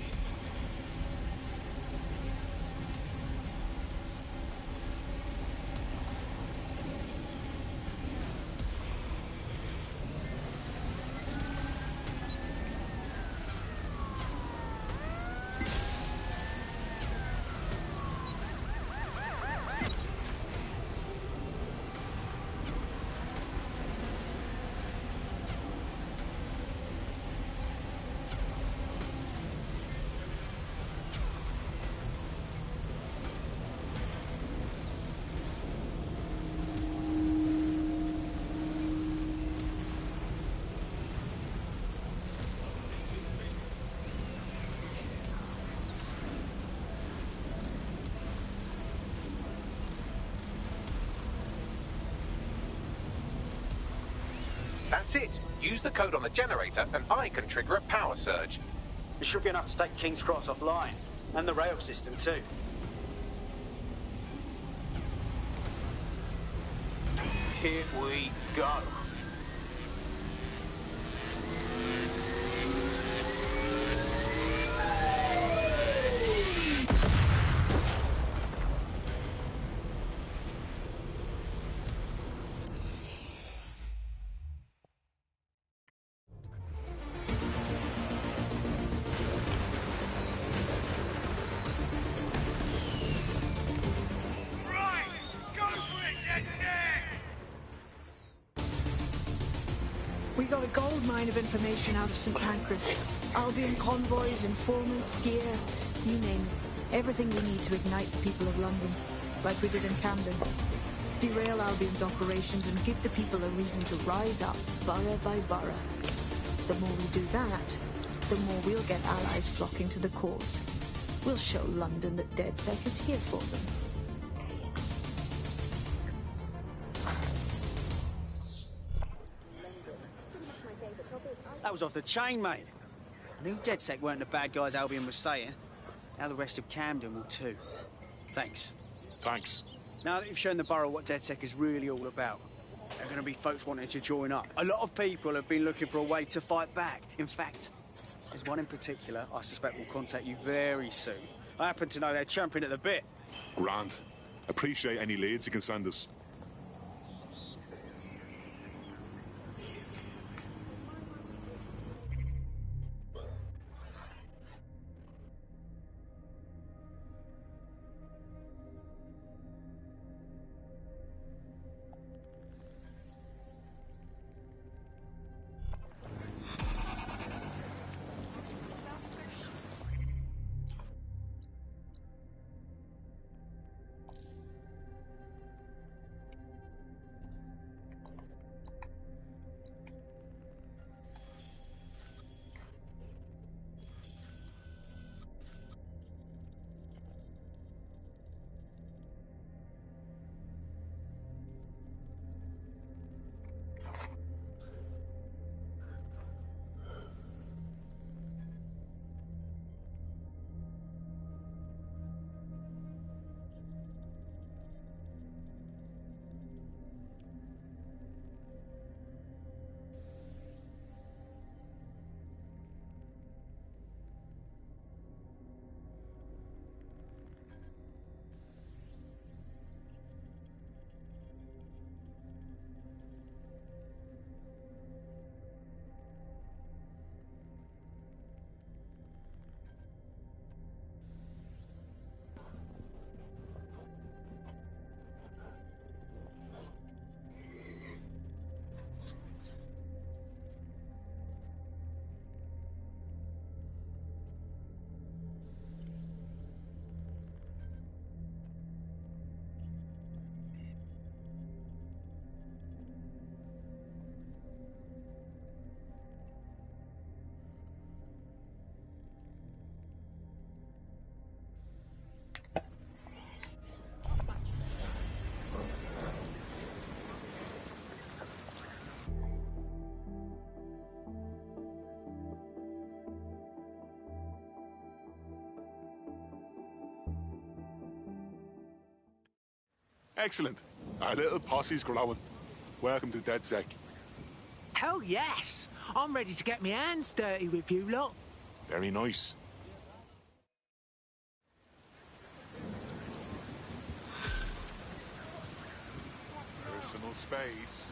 That's it. Use the code on the generator and I can trigger a power surge. It should be enough to take King's Cross offline. And the rail system too. Here we go. We got a gold mine of information out of St. Pancras. Albion convoys, informants, gear, you name it. Everything we need to ignite the people of London, like we did in Camden. Derail Albion's operations and give the people a reason to rise up, borough by borough. The more we do that, the more we'll get allies flocking to the cause. We'll show London that DedSec is here for them. That was off the chain, mate. I knew DedSec weren't the bad guys Albion was saying. Now the rest of Camden will too. Thanks. Thanks. Now that you've shown the borough what DedSec is really all about, there are going to be folks wanting to join up. A lot of people have been looking for a way to fight back. In fact, there's one in particular I suspect will contact you very soon. I happen to know they're champing at the bit. Grand. Appreciate any leads you can send us. Excellent. Our little posse's growing. Welcome to DedSec. Hell yes! I'm ready to get my hands dirty with you lot. Very nice. Personal space.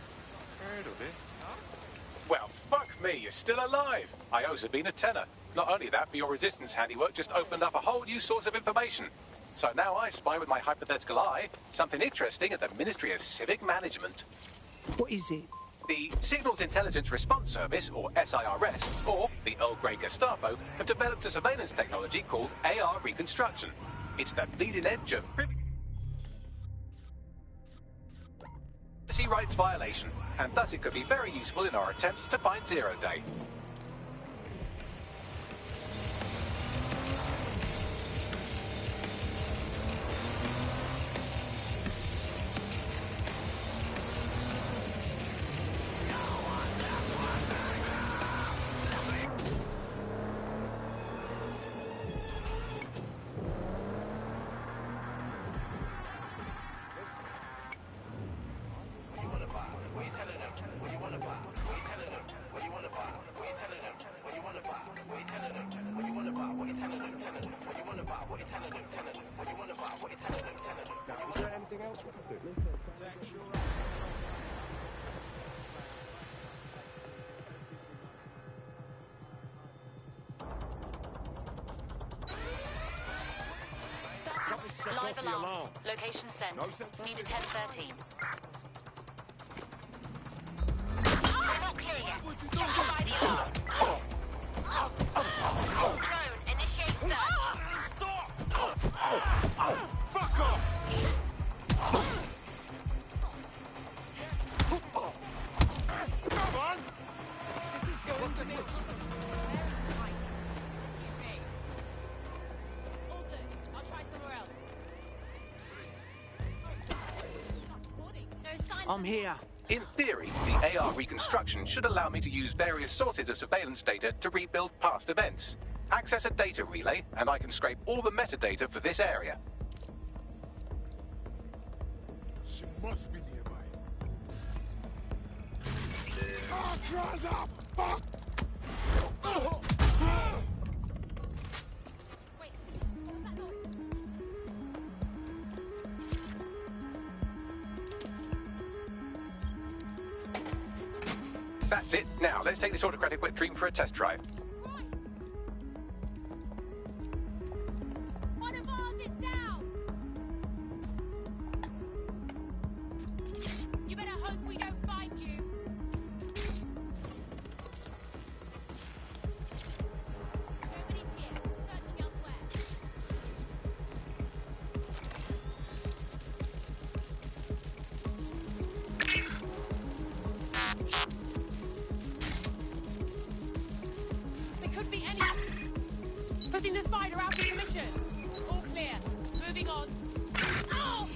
Heard of it? Well, fuck me, you're still alive. I owe Sabine a tenner. Not only that, but your resistance handiwork just opened up a whole new source of information. So now I spy with my hypothetical eye something interesting at the Ministry of Civic Management. What is it? The Signals Intelligence Response Service, or SIRS, or the Earl Grey Gestapo, have developed a surveillance technology called AR Reconstruction. It's the bleeding edge of privacy rights violation, and thus it could be very useful in our attempts to find Zero Day. Is there anything else we can do? Live alarm. Location sent. Needed 1013. Not clear yet. By the alarm. Drone, initiate search. Stop! Fuck off! Come on! This is going to be... I'll try somewhere else. I'm here. In theory, the AR reconstruction should allow me to use various sources of surveillance data to rebuild past events. Access a data relay, and I can scrape all the metadata for this area. She must be nearby. Ah, cries up! Fuck! Wait, what was that noise? That's it. Now, let's take this autocratic wet dream for a test drive. One of ours is down! You better hope we don't find you. Nobody's here. Searching elsewhere. There could be any... Putting the spider out of commission. All clear. Moving on. Oh!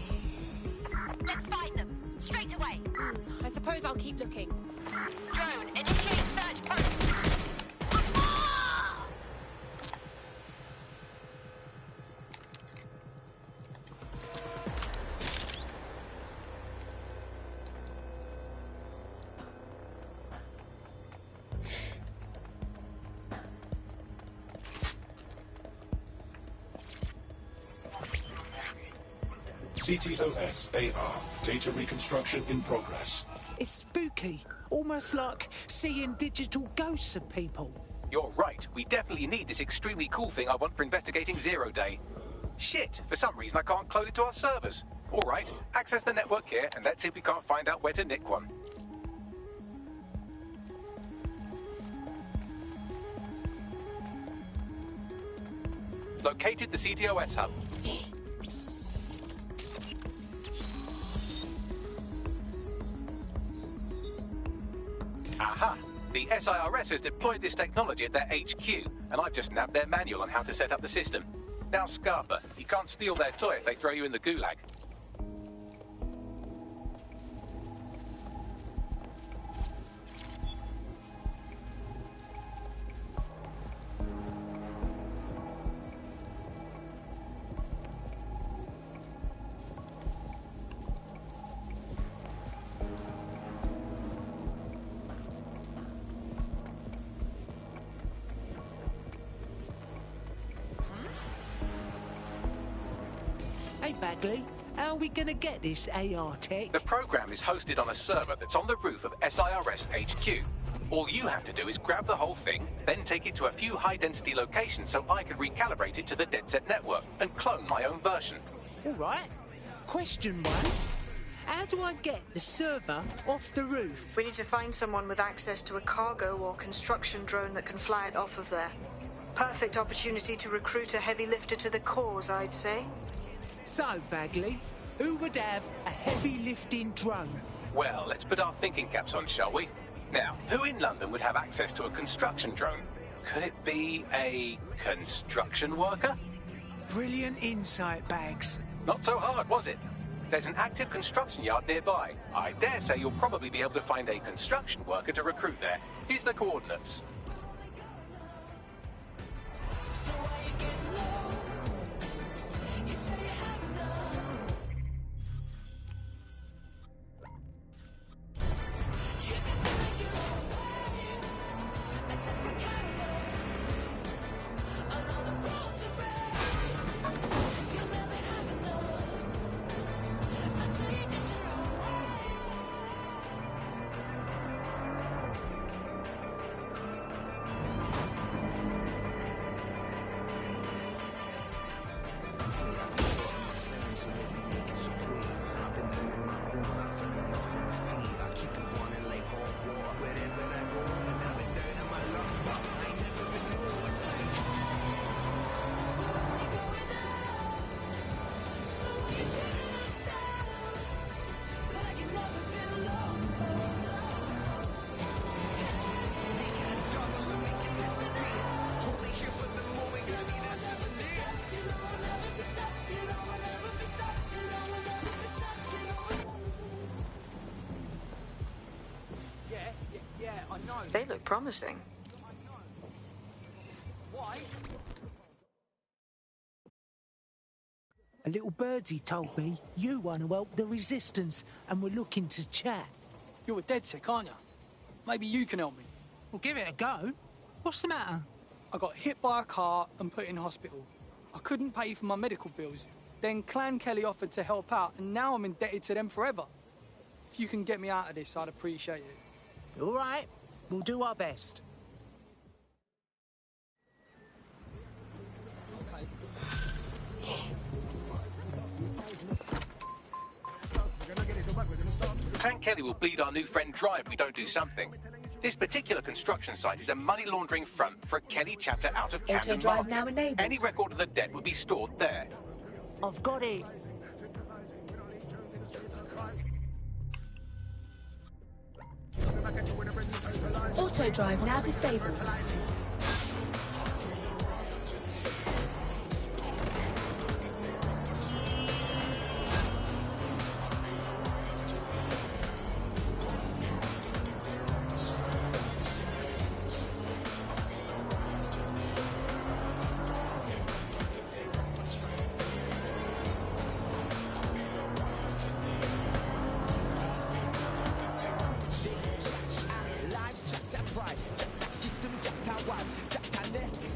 Let's find them. Straight away. I suppose I'll keep looking. Drone, initiate search post. CTOS-AR. Data reconstruction in progress. It's spooky. Almost like seeing digital ghosts of people. You're right. We definitely need this extremely cool thing I want for investigating Zero Day. Shit, for some reason I can't clone it to our servers. All right, access the network here, and let's see if we can't find out where to nick one. Located the CTOS hub. Aha! The SIRS has deployed this technology at their HQ, and I've just nabbed their manual on how to set up the system. Now, Scarpa, you can't steal their toy if they throw you in the gulag. Hey, Bagley, how are we gonna get this AR tech? The program is hosted on a server that's on the roof of SIRS HQ. All you have to do is grab the whole thing, then take it to a few high-density locations so I can recalibrate it to the DedSec network and clone my own version. All right. Question one. How do I get the server off the roof? We need to find someone with access to a cargo or construction drone that can fly it off of there. Perfect opportunity to recruit a heavy lifter to the cause, I'd say. So, Bagley, who would have a heavy lifting drone? Well, let's put our thinking caps on, shall we? Now, who in London would have access to a construction drone? Could it be a construction worker? Brilliant insight, Bags. Not so hard, was it? There's an active construction yard nearby. I dare say you'll probably be able to find a construction worker to recruit there. Here's the coordinates. They look promising. A little birdie told me you want to help the resistance and were looking to chat. You're a DedSec, aren't you? Maybe you can help me. Well, give it a go. What's the matter? I got hit by a car and put in hospital. I couldn't pay for my medical bills. Then Clan Kelly offered to help out, and now I'm indebted to them forever. If you can get me out of this, I'd appreciate it. All right, we'll do our best. Clan Kelly will bleed our new friend dry if we don't do something. This particular construction site is a money laundering front for a Kelly chapter out of Camden Auto-drive Market. now enabled. Any record of the debt would be stored there. I've got it. Auto drive now disabled.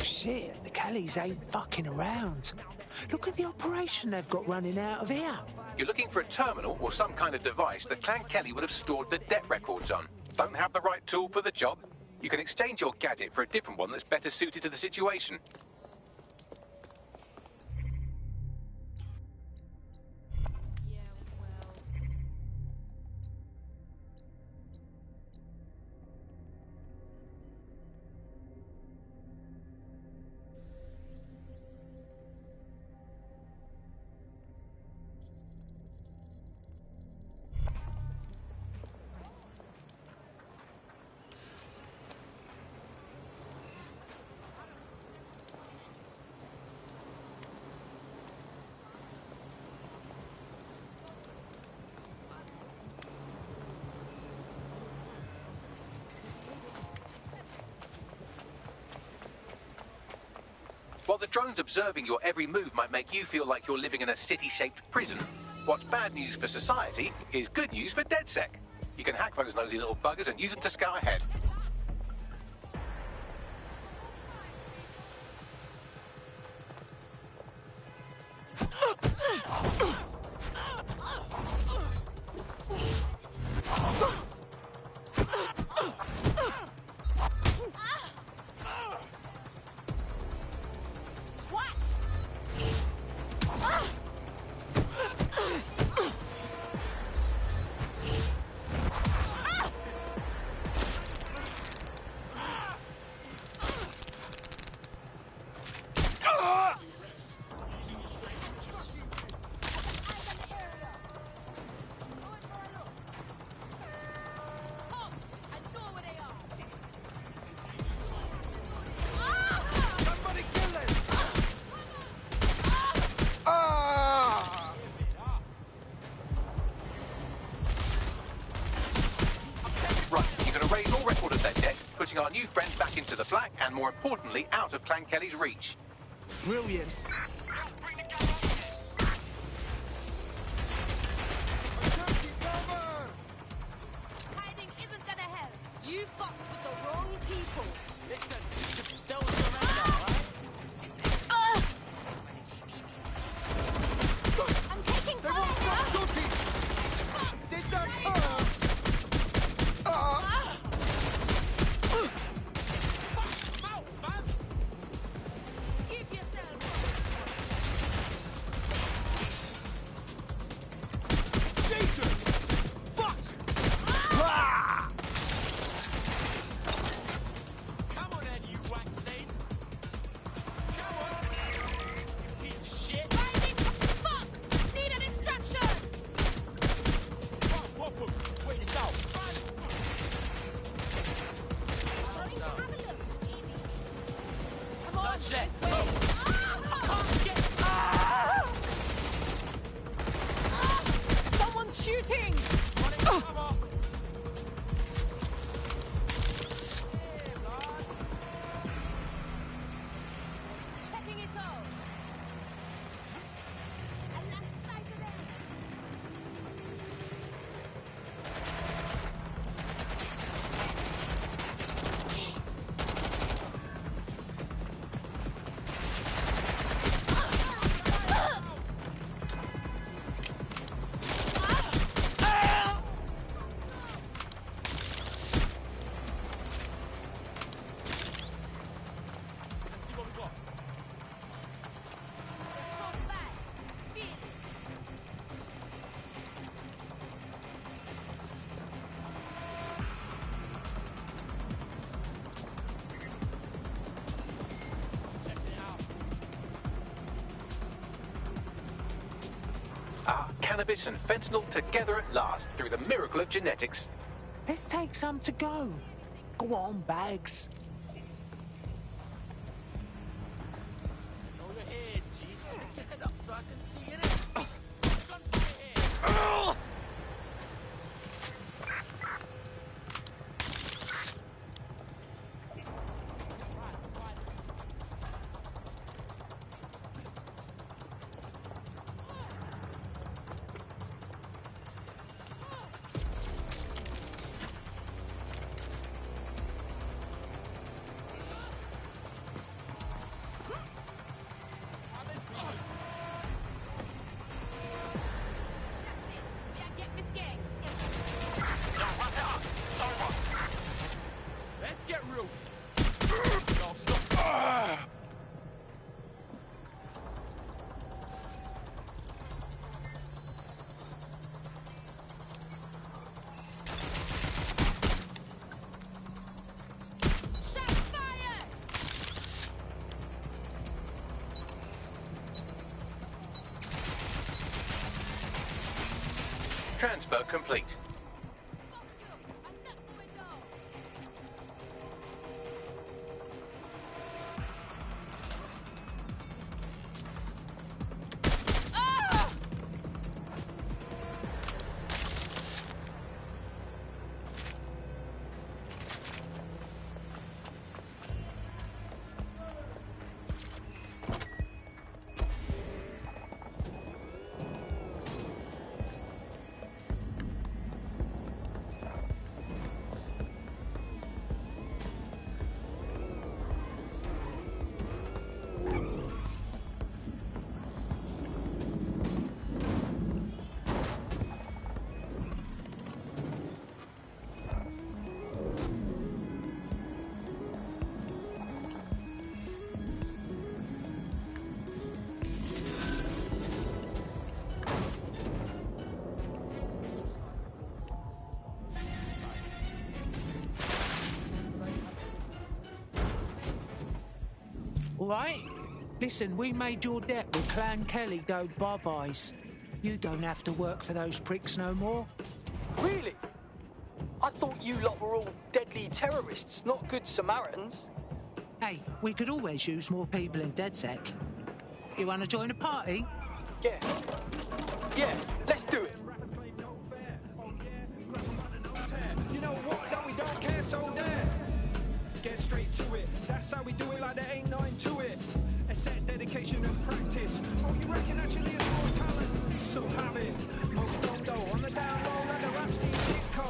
Shit, the Kellys ain't fucking around. Look at the operation they've got running out of here. You're looking for a terminal or some kind of device that Clan Kelly would have stored the debt records on. Don't have the right tool for the job? You can exchange your gadget for a different one that's better suited to the situation. While the drones observing your every move might make you feel like you're living in a city-shaped prison, what's bad news for society is good news for DedSec. You can hack those nosy little buggers and use them to scout ahead. Putting our new friends back into the black and, more importantly, out of Clan Kelly's reach. Brilliant. Hiding isn't gonna help. You fucked with the wrong people. Listen, you should still surrender, alright? I'm taking fire now. Did that hurt? Come on, Ed, you Cannabis and fentanyl together at last through the miracle of genetics. Let's take some to go. Go on, Bags. Get up so I can see it. Transfer complete. All right? Listen, we made your debt with Clan Kelly go bye-byes. You don't have to work for those pricks no more. Really? I thought you lot were all deadly terrorists, not good Samaritans. Hey, we could always use more people in DedSec. You want to join a party? Yeah. Yeah, let's do it. You know what? That we don't care, so there. Get straight to it. That's how we do it, like there ain't nothing to it. A set dedication and practice. Oh, you reckon actually it's more talent? So have it. Most don't know. On the down low, like the rap Steve Ditko.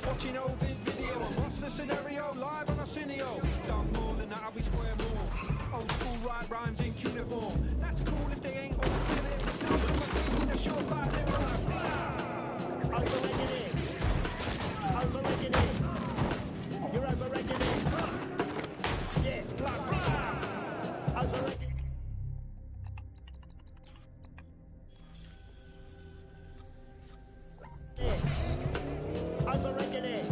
Watching Ovid video. And what's the scenario? Live on a Cineo. Done more than that, I'll be square more. Old school right rhymes in cuneiform. That's cool if they ain't all in it. Still do my thing with a surefire lyric like blah. Overregulated. Overregulated. You're overregulated. Yeah, blah, blah. Overregulated. Overregulated.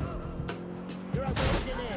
You're overregulated.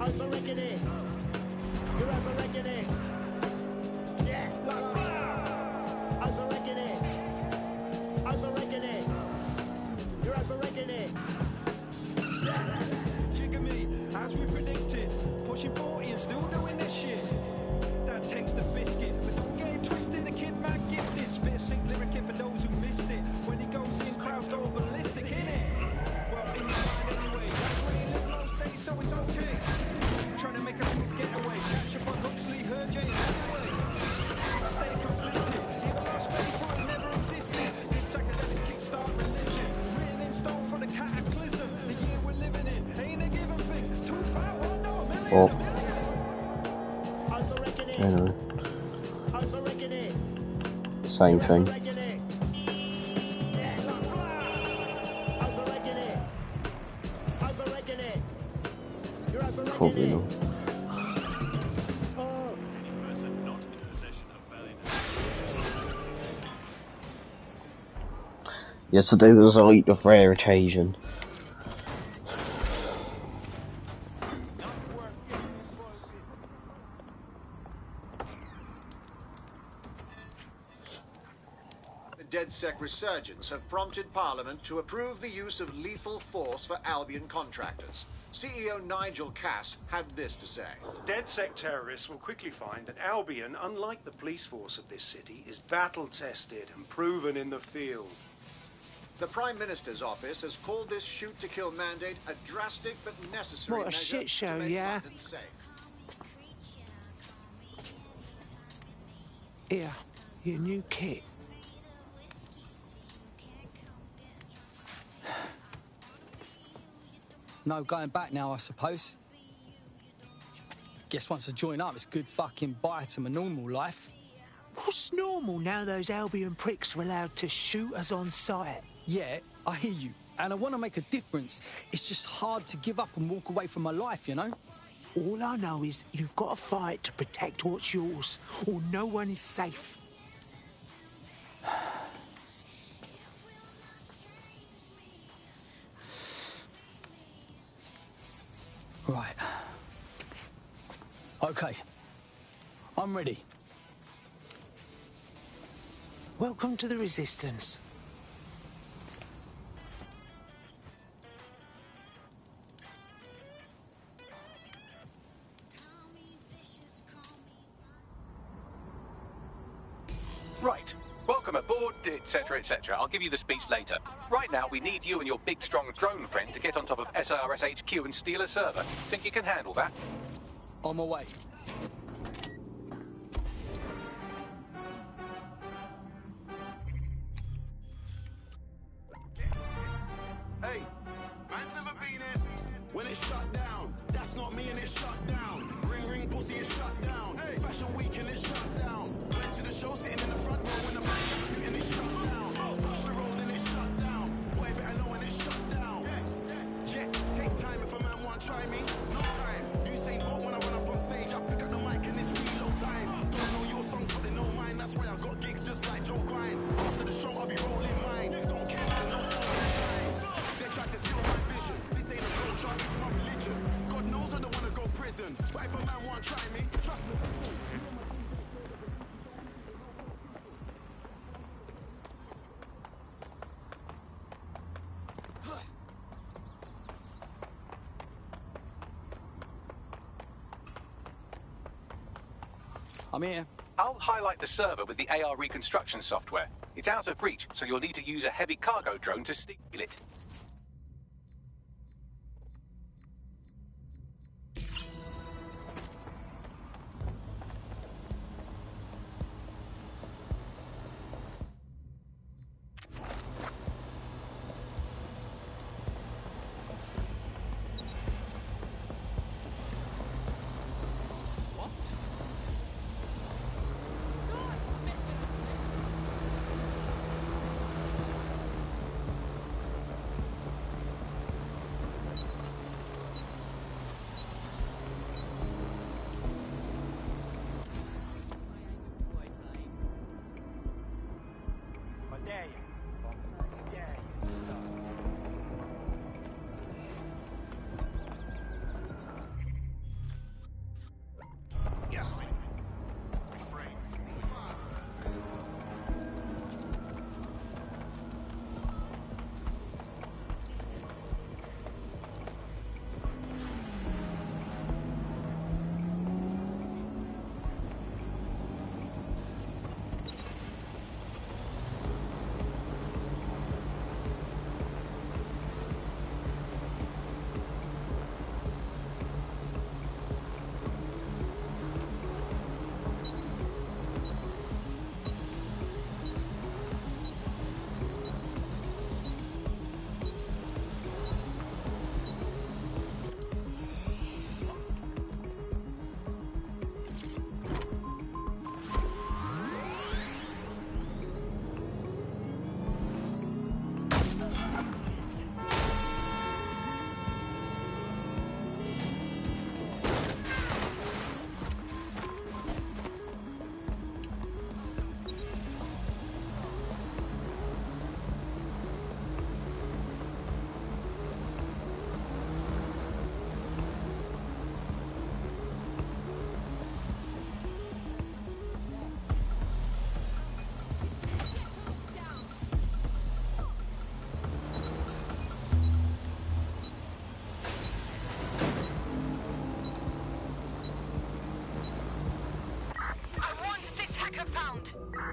Over-reckoning. You're over-reckoning. Yeah. Over-reckoning. Over-reckoning. You're over-reckoning. Yeah. Jigger me, as we predicted. Pushing 40 and still doing this shit. That takes the biscuit, but don't get it twisted. The kid man gifted. Spit a sick lyric here for those who missed it. When he goes in, crowds go ballistic, innit? Well, in your mind anyway. That's when he lived most days, so it's okay. Trying to make a quick getaway. Catch up on Huxley, her Jane anyway. Stay conflicted. Even lost faith for it never existed. Did psychedelics kickstart religion? Written in stone for the cataclysm. The year we're living in ain't a given thing. 2,500, no, a million. Oh. Over-reckoning. Anyway, Over-reckoning. same thing. Over-reckoning. Over-reckoning. You're over-reckoning. Probably not. Yesterday was like a rare occasion. The DedSec resurgence have prompted Parliament to approve the use of lethal force for Albion contractors. CEO Nigel Cass had this to say. DedSec terrorists will quickly find that Albion, unlike the police force of this city, is battle-tested and proven in the field. The Prime Minister's office has called this shoot-to-kill mandate a drastic but necessary What a measure shit show, to make yeah? London safe. Here, your new kit. No going back now, I suppose. Guess once I join up, it's good fucking bye to my normal life. What's normal now those Albion pricks are allowed to shoot us on sight? Yeah, I hear you. And I want to make a difference. It's just hard to give up and walk away from my life, you know? All I know is you've got to fight to protect what's yours, or no one is safe. Right. Okay. I'm ready. Welcome to the Resistance. Right. Welcome aboard, etc., etc. I'll give you the speech later. Right now, we need you and your big, strong drone friend to get on top of SRS HQ and steal a server. Think you can handle that? On my way. Hey, man's never been in. When it's shut down, that's not me and it's shut down. Ring ring pussy is shut down. Hey. Fashion week and it's shut down. Went to the show sitting in the front row when the man suit and it's shut down. Touch the road and it's shut down. Boy better know when it's shut down. Yeah, take time if a man want try me. No time. Usain Bolt when I run up on stage, I pick up the mic and it's reload time. Don't know your songs but they know mine. That's why I got gigs just like Joe Grind. After the show I'll be rolling mine. Don't care about the no time. They tried to steal my vision. This ain't a gold chart, it's my religion. God knows I don't wanna go prison. But if a man want try me, trust me. I'm here. I'll highlight the server with the AR reconstruction software. It's out of reach, so you'll need to use a heavy cargo drone to steal it.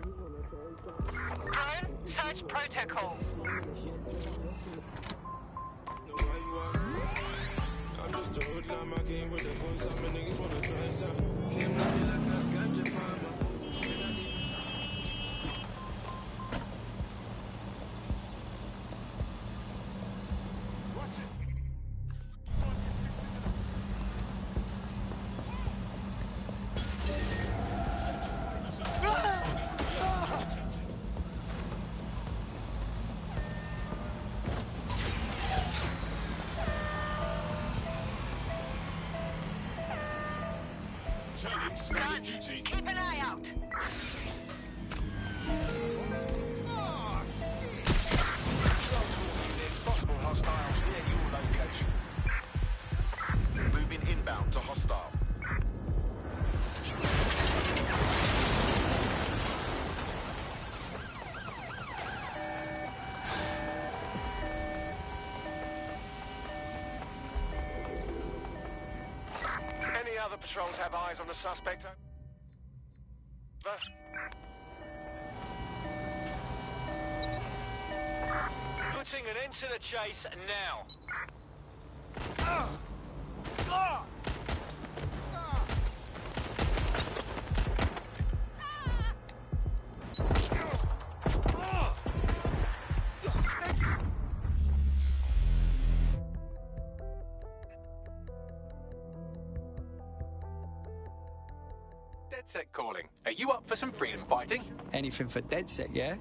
Drone, search protocol. I'm just a hoodlum, I came with the guns, some niggas wanna try some. Came looking like a ganja farmer. Done. Keep an eye out. There's possible hostiles near your location. Moving inbound to hostile. Any other patrols have eyes on the suspect? Over. Putting an end to the chase now. DedSec calling. Are you up for some freedom fighting? Anything for DedSec, yeah?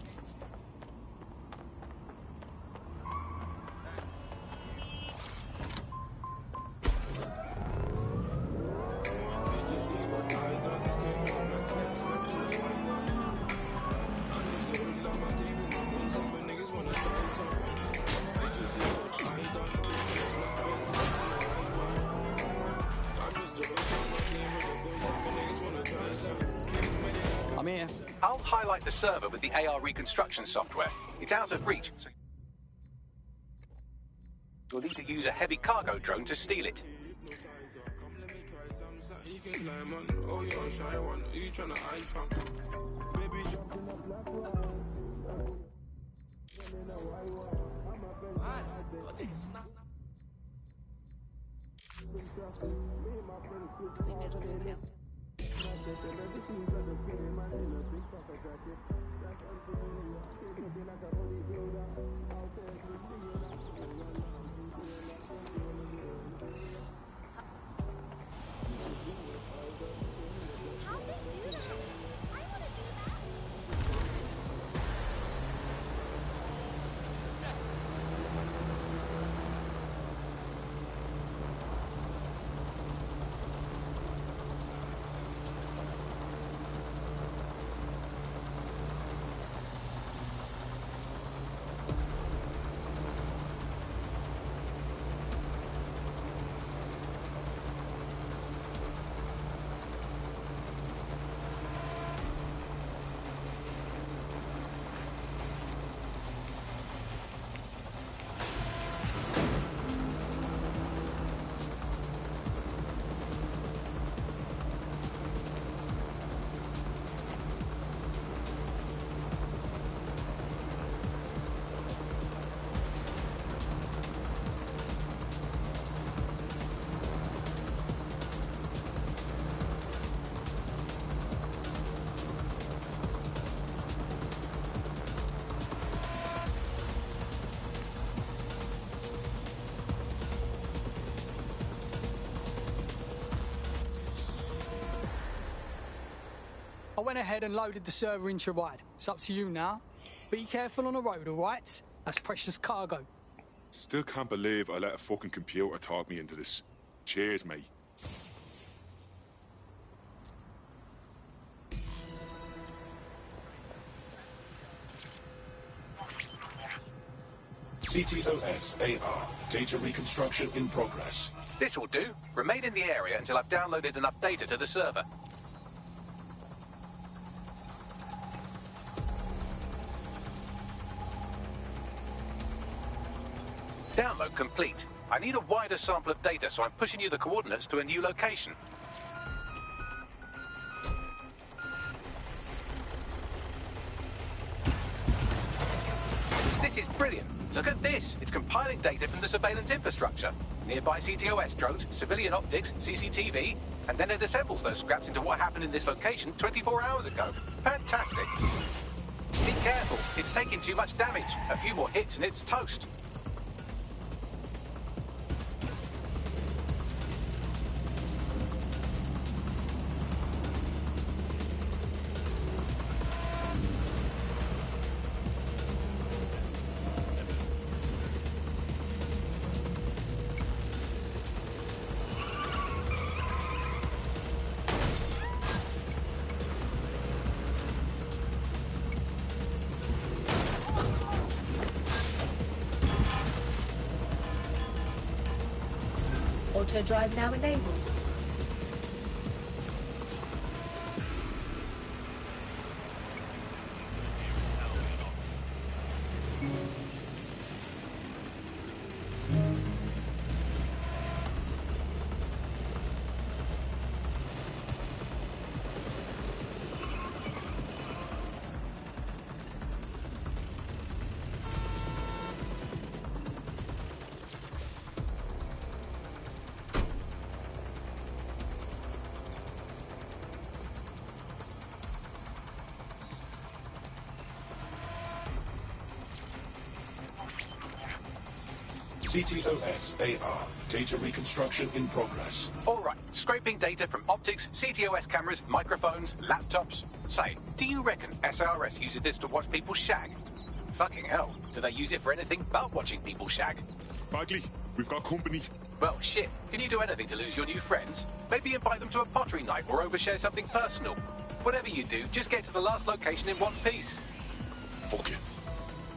I'm here. I'll highlight the server with the AR reconstruction software. It's out of reach, so you'll need to use a heavy cargo drone to steal it. I went ahead and loaded the server into your ride. It's up to you now. Be careful on the road, all right? That's precious cargo. Still can't believe I let a fucking computer talk me into this. Cheers, mate. CTOS-AR. Data reconstruction in progress. This will do. Remain in the area until I've downloaded enough data to the server. Download complete. I need a wider sample of data, so I'm pushing you the coordinates to a new location. This is brilliant. Look at this. It's compiling data from the surveillance infrastructure. Nearby CTOS drones, civilian optics, CCTV, and then it assembles those scraps into what happened in this location 24 hours ago. Fantastic. Be careful. It's taking too much damage. A few more hits and it's toast. Auto drive now enabled. CTOS AR. Data reconstruction in progress. All right, scraping data from optics, CTOS cameras, microphones, laptops. Say, do you reckon SRS uses this to watch people shag? Fucking hell, do they use it for anything but watching people shag? Bagley, we've got company. Well, shit, can you do anything to lose your new friends? Maybe invite them to a pottery night or overshare something personal. Whatever you do, just get to the last location in one piece. Fuck it.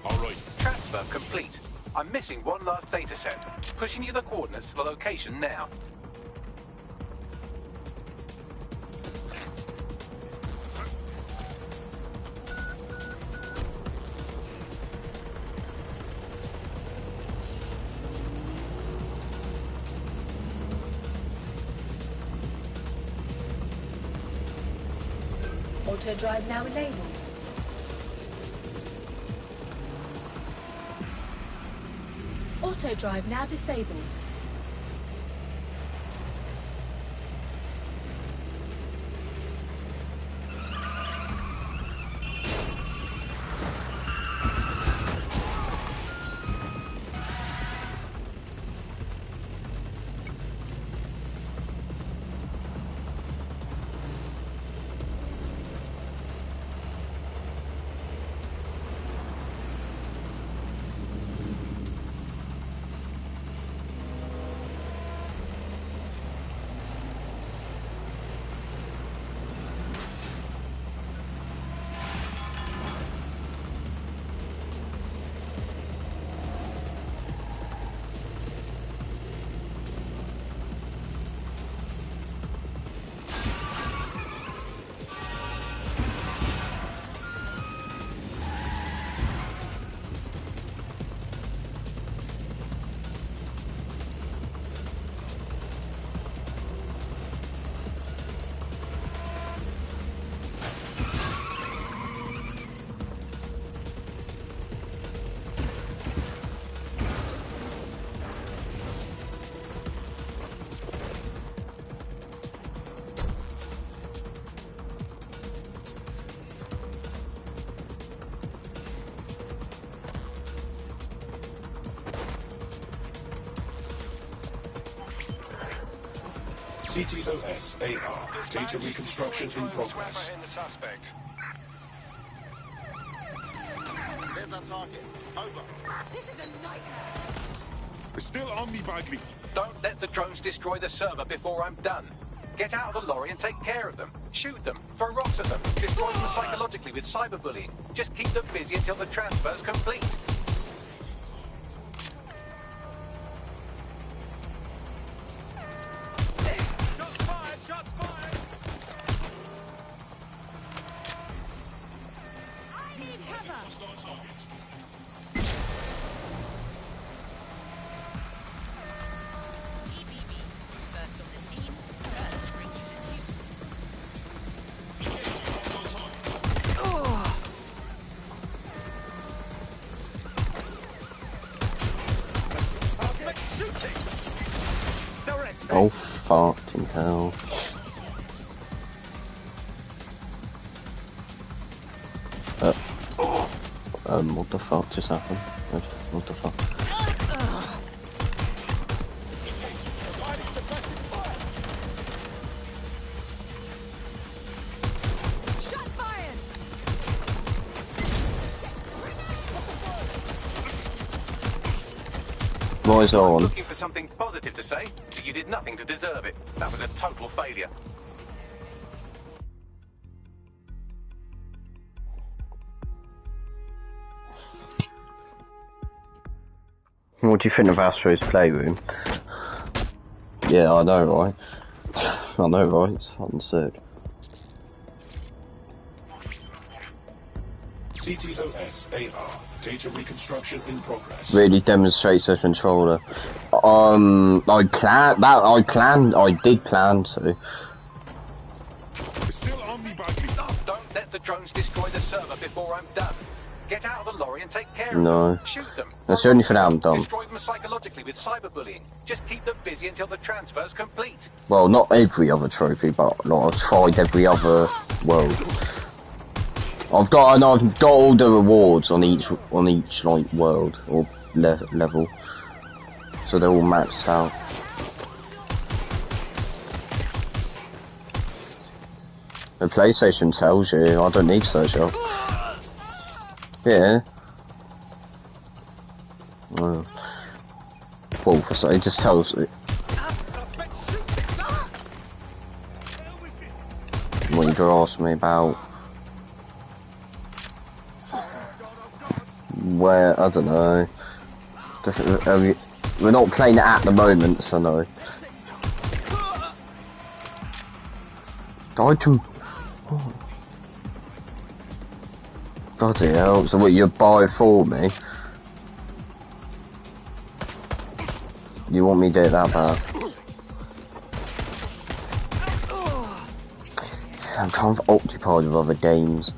All right. Transfer complete. I'm missing one last data set. Pushing you the coordinates to the location now. Auto drive now enabled. Auto drive now disabled. CTOS AR. Data reconstruction in progress. There's our target. Over. This is a nightmare. It's still on me, Bagley. Don't let the drones destroy the server before I'm done. Get out of the lorry and take care of them. Shoot them, throw rocks at them, destroy them psychologically with cyberbullying. Just keep them busy until the transfer's complete. Oh, fucking hell. What the fuck just happened? What the fuck? Shots fired! Rise on. Looking for something positive to say, but you did nothing to deserve it. That was a total failure. What do you think of Astro's Playroom? Yeah, I know, right? I know, right? It's fucking sick. CTOS-AR. Data reconstruction in progress. Really demonstrates the controller. I did plan to. Don't let the drones destroy the server before I'm done. Get out of the lorry and take care No. of them. Shoot them. That's the only thing I haven't done. Destroy them psychologically with cyberbullying. Just keep them busy until the transfer's complete. Well, not every other trophy, but like, I've tried every other world. I've got all the rewards on each like world or level, so they're all maxed out. The PlayStation tells you. I don't need to search up. Yeah. Well, it just tells it. What you gonna ask me about? Where, I don't know. We're not playing it at the moment, so no. Died to... Oh. Bloody hell, so what, you buy it for me? You want me to do it that bad? I'm kind of occupied with other games.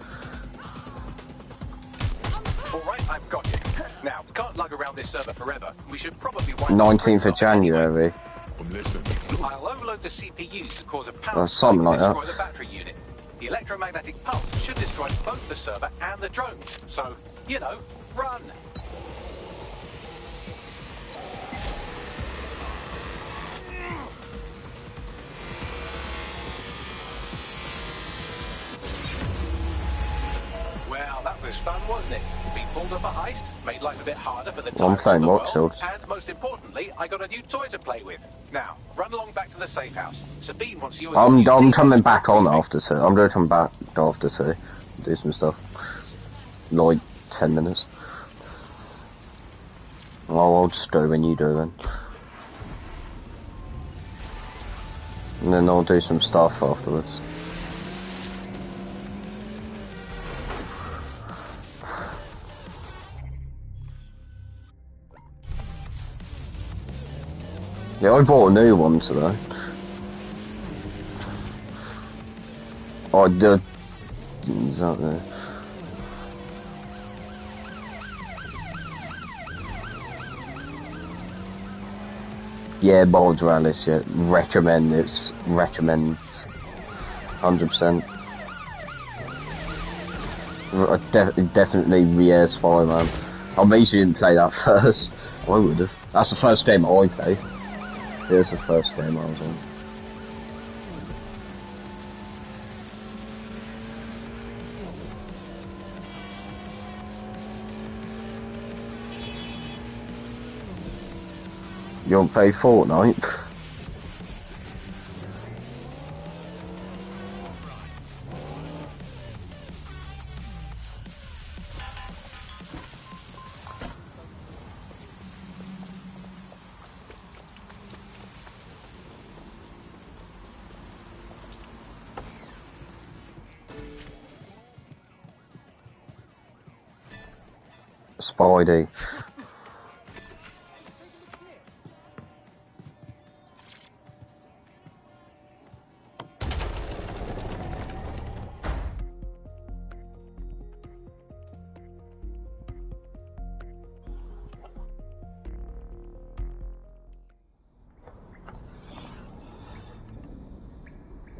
Alright, I've got you. Now, we can't lug around this server forever. We should probably wind 19th of January. I'll overload the CPUs to cause a power Something like destroy that. the battery unit. The electromagnetic pulse should destroy both the server and the drones. So, you know, run. Well, that was fun, wasn't it? We pulled off a heist, made life a bit harder for the I'm tyrants playing of the Watch world, Dogs. and most importantly, I got a new toy to play with. Now, run along back to the safe house. Sabine wants you. I'm coming back on after 2. I'm going to come back after 2. Do some stuff. Like 10 minutes. Well, I'll just go when you do then. And then I'll do some stuff afterwards. Yeah, I bought a new one today. I did. Is that there? Yeah, Bold Rallis, yeah. Recommend it. Recommend. 100%. Definitely RS5, man. I basically didn't play that first. I would have. That's the first game I played. Here's the first game I was on. You want to play Fortnite? Spidey.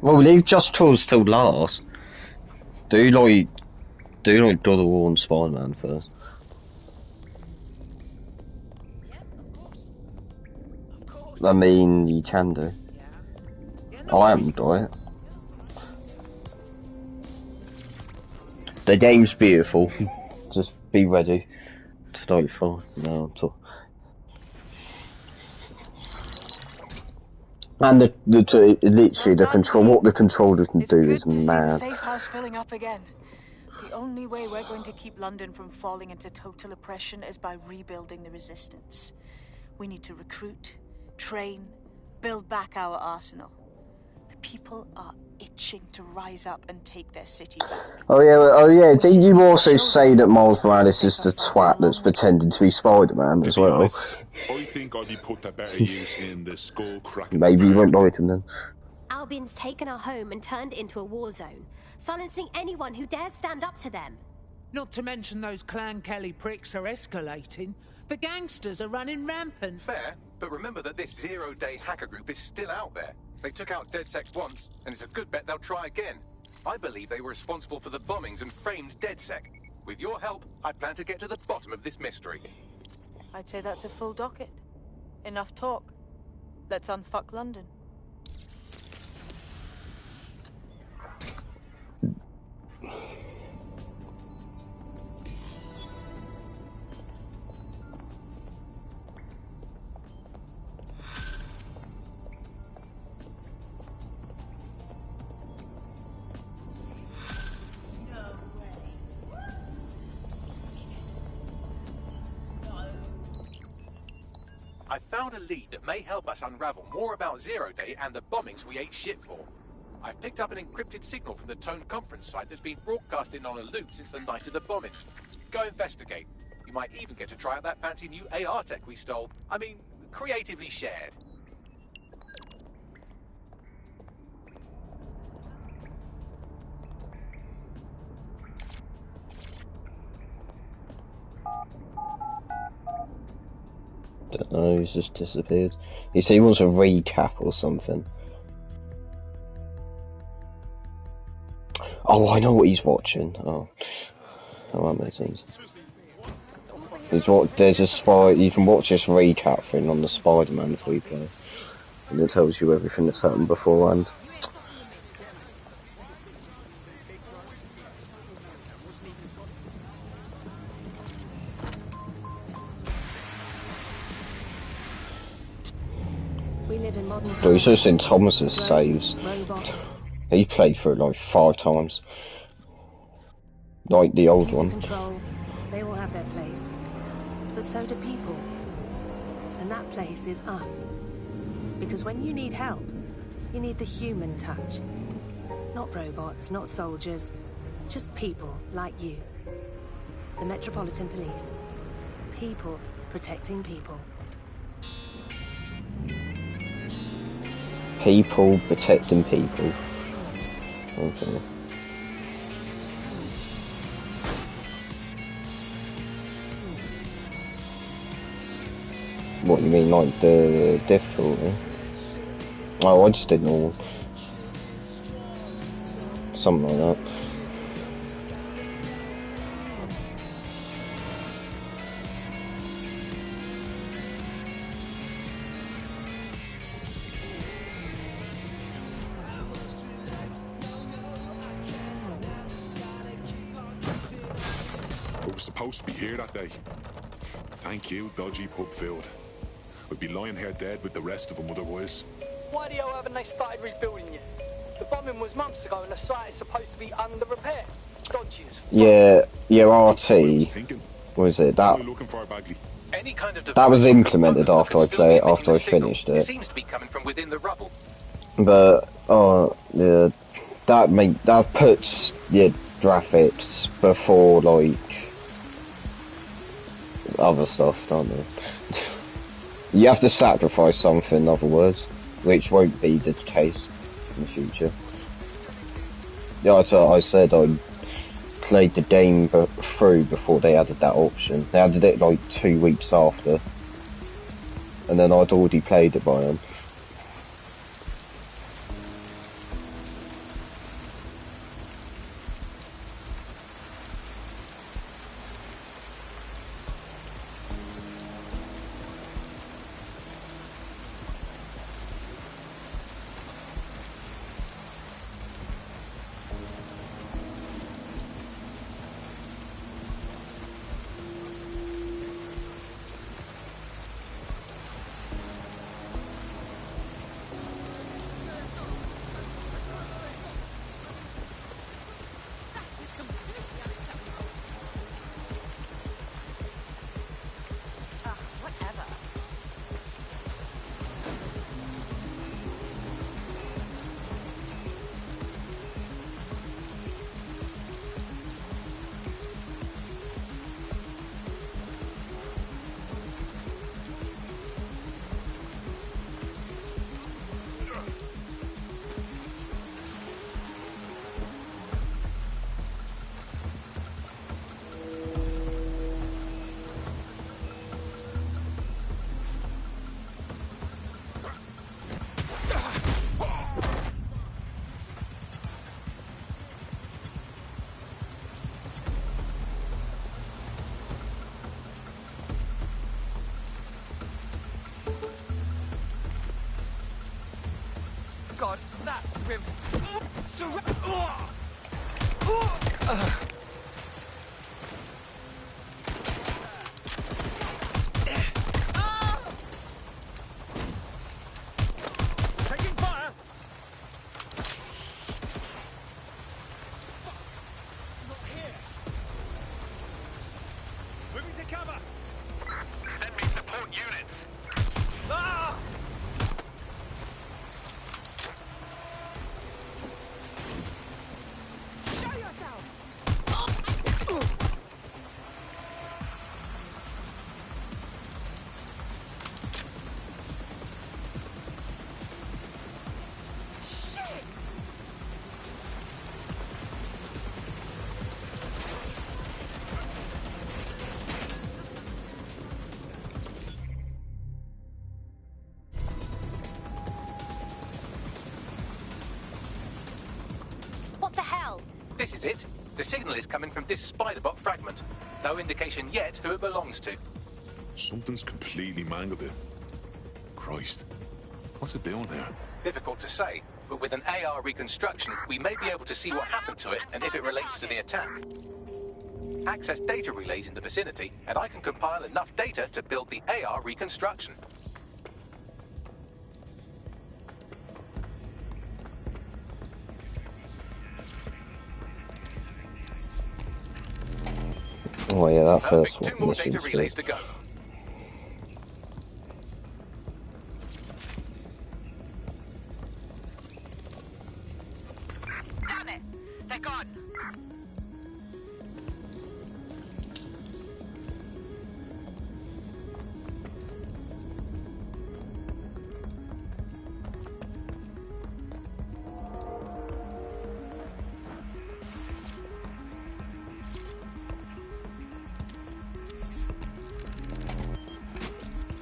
Well, leave Just Cause till last. Do like God of War and Spider-Man first. I mean, you can do. I haven't done it. The game's beautiful. Just be ready to like for now. And literally the control. What the controller can do is mad. Safe house filling up again. The only way we're going to keep London from falling into total oppression is by rebuilding the resistance. We need to recruit, train, build back our arsenal. The people are itching to rise up and take their city back. Oh yeah. Didn't you also say that Miles Morales is the twat that's pretending to be Spider-Man as well? I think I'd be put to better use in the skull cracking. Maybe you won't like him then. Albion's taken our home and turned it into a war zone, silencing anyone who dares stand up to them. Not to mention those Clan Kelly pricks are escalating. The gangsters are running rampant. Fair, but remember that this zero-day hacker group is still out there. They took out DedSec once, and it's a good bet they'll try again. I believe they were responsible for the bombings and framed DedSec. With your help, I plan to get to the bottom of this mystery. I'd say that's a full docket. Enough talk. Let's unfuck London. I found a lead that may help us unravel more about Zero Day and the bombings we ate shit for. I've picked up an encrypted signal from the Tone conference site that's been broadcasting on a loop since the night of the bombing. Go investigate. You might even get to try out that fancy new AR tech we stole. I mean, creatively shared. Don't know, he's just disappeared. He said he wants a recap or something. Oh, I know what he's watching. Oh, that makes sense. There's a spy. You can watch this recap thing on the Spider-Man free play, and it tells you everything that's happened beforehand. So he's just in Thomas's saves. He played through it like 5 times. Like the old one. Control, they all have their place. But so do people. And that place is us. Because when you need help, you need the human touch. Not robots, not soldiers. Just people like you. The Metropolitan Police. People protecting people. People protecting people. Okay. What you mean, like the difficulty? Oh, I just did normal. Something like that. We were supposed to be here that day. Thank you, dodgy Pubfield. We'd be lying here dead with the rest of them otherwise. Why the hell haven't they started rebuilding yet? The bombing was months ago and the site is supposed to be under repair. Dodgy as fuck. Yeah, RT. What is it? That was implemented after I finished it. It seems to be coming from within the rubble. But yeah, that puts your graphics before like other stuff, don't it? You have to sacrifice something, in other words, which won't be the case in the future. Yeah, I said I played the game through before they added that option. They added it like 2 weeks after, and then I'd already played it by then. God, that's Taking fire! Not here! Moving to cover! Send me support units. Ah! Show yourself! shit! What the hell? This is it. The signal is coming from this Spiderbot fragment. No indication yet who it belongs to. Something's completely mangled it. Christ. What's it doing there? Difficult to say, but with an AR reconstruction, we may be able to see what happened to it and if it relates to the attack. Access data relays in the vicinity, and I can compile enough data to build the AR reconstruction. Oh yeah, that first Perfect. 2 one. more data relays to go. Damn it! They're gone.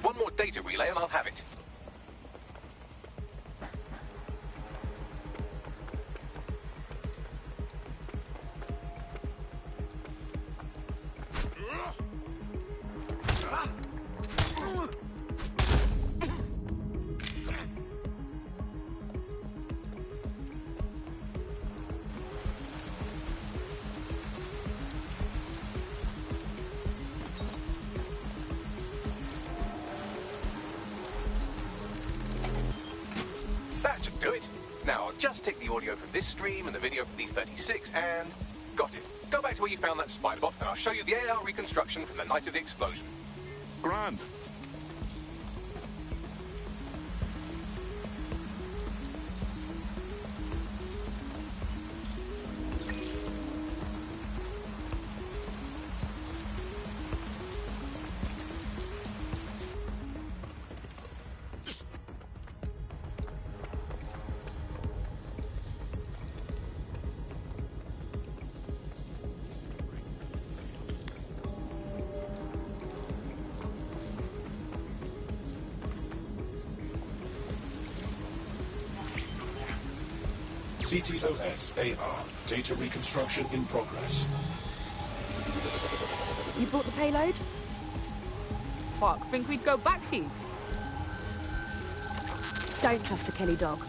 One more data relay and I'll have it. That should do it. Now I'll just take the audio from this stream and the video from these 36 and... got it. Go back to where you found that Spiderbot and I'll show you the AR reconstruction from the night of the explosion. Grand. CTOS AR. Data reconstruction in progress. You brought the payload? Fuck, think we'd go back here? Don't trust the Kelly dog.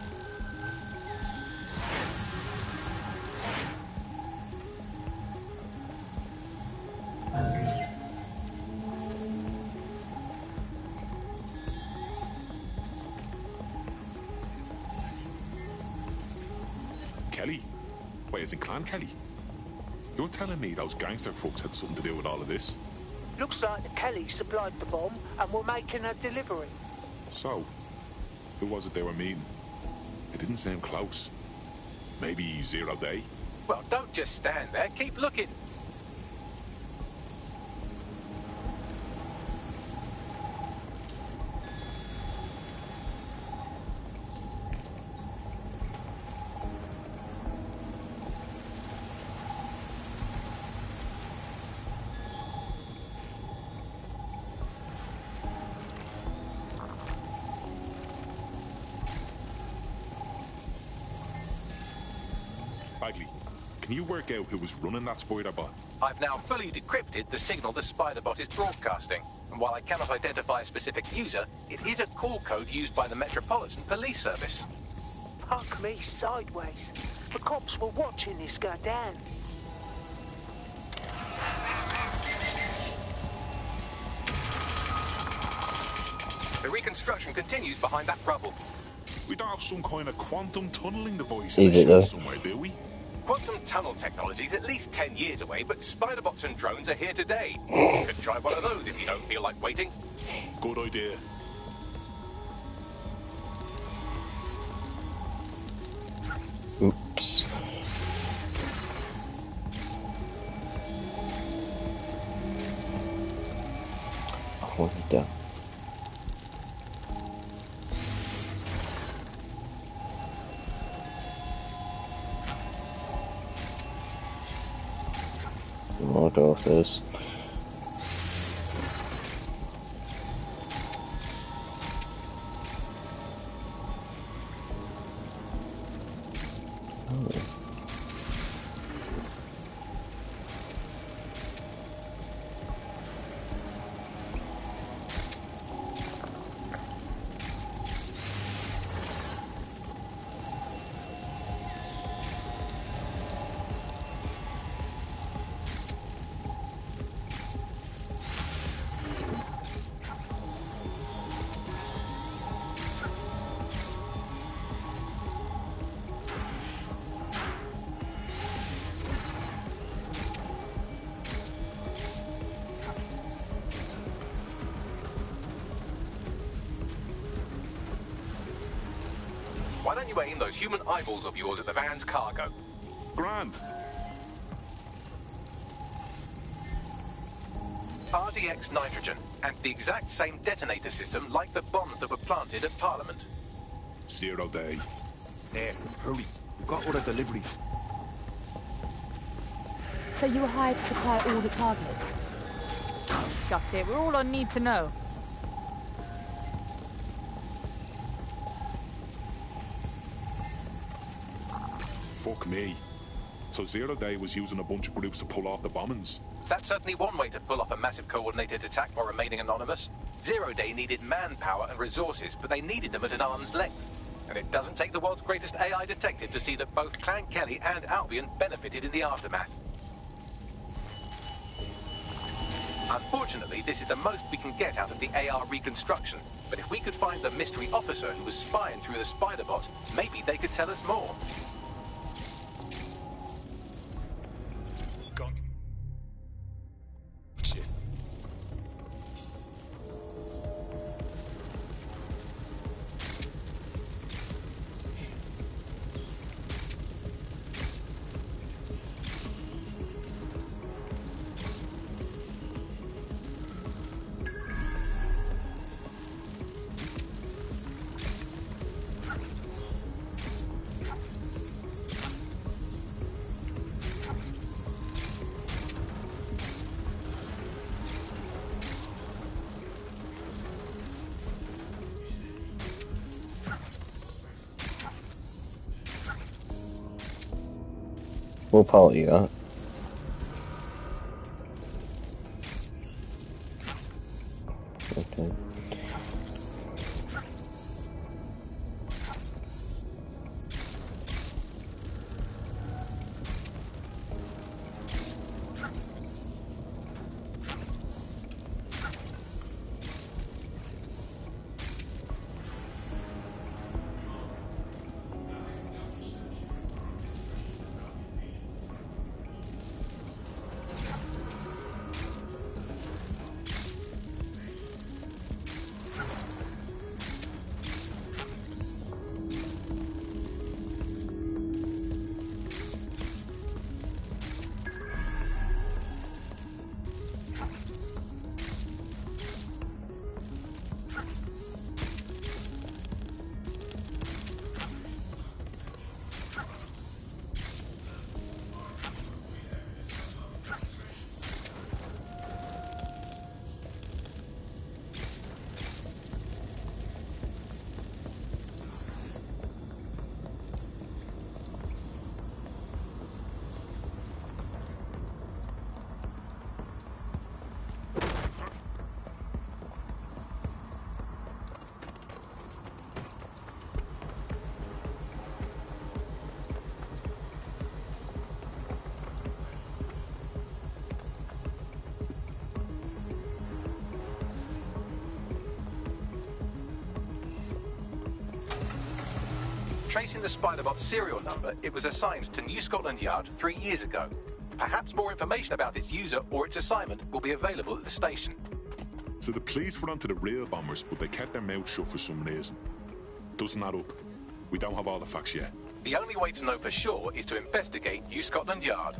Kelly? Wait, is it Clan Kelly? You're telling me those gangster folks had something to do with all of this? Looks like the Kelly supplied the bomb and were making a delivery. So, who was it they were meeting? It didn't seem close. Maybe Zero Day? Well, don't just stand there. Keep looking. Bagley, can you work out who was running that Spiderbot? I've now fully decrypted the signal the Spiderbot is broadcasting. And while I cannot identify a specific user, it is a call code used by the Metropolitan Police Service. Fuck me sideways. The cops were watching this go down. The reconstruction continues behind that rubble. We don't have some kind of quantum tunneling device Is it though? somewhere, do we? Quantum tunnel technology is at least 10 years away, but spider-bots and drones are here today. Could try one of those if you don't feel like waiting. Good idea. Oops. Oh, down. More daughters. Why don't you aim those human eyeballs of yours at the van's cargo? Grand. RDX nitrogen, and the exact same detonator system like the bombs that were planted at Parliament. 0 day. There, hurry. We've got other deliveries. So you were hired to supply all the targets? Got it. We're all on need to know. Fuck me. So 0 day was using a bunch of groups to pull off the bombings. That's certainly one way to pull off a massive coordinated attack while remaining anonymous. 0 day needed manpower and resources, but they needed them at an arm's length. And it doesn't take the world's greatest AI detective to see that both Clan Kelly and Albion benefited in the aftermath. Unfortunately, this is the most we can get out of the AR reconstruction. But if we could find the mystery officer who was spying through the spider bot, maybe they could tell us more. Shit. What part you got? Okay. Tracing the Spider-Bot's serial number, it was assigned to New Scotland Yard 3 years ago. Perhaps more information about its user or its assignment will be available at the station. So the police were onto the real bombers, but they kept their mouth shut for some reason. Doesn't add up. We don't have all the facts yet. The only way to know for sure is to investigate New Scotland Yard.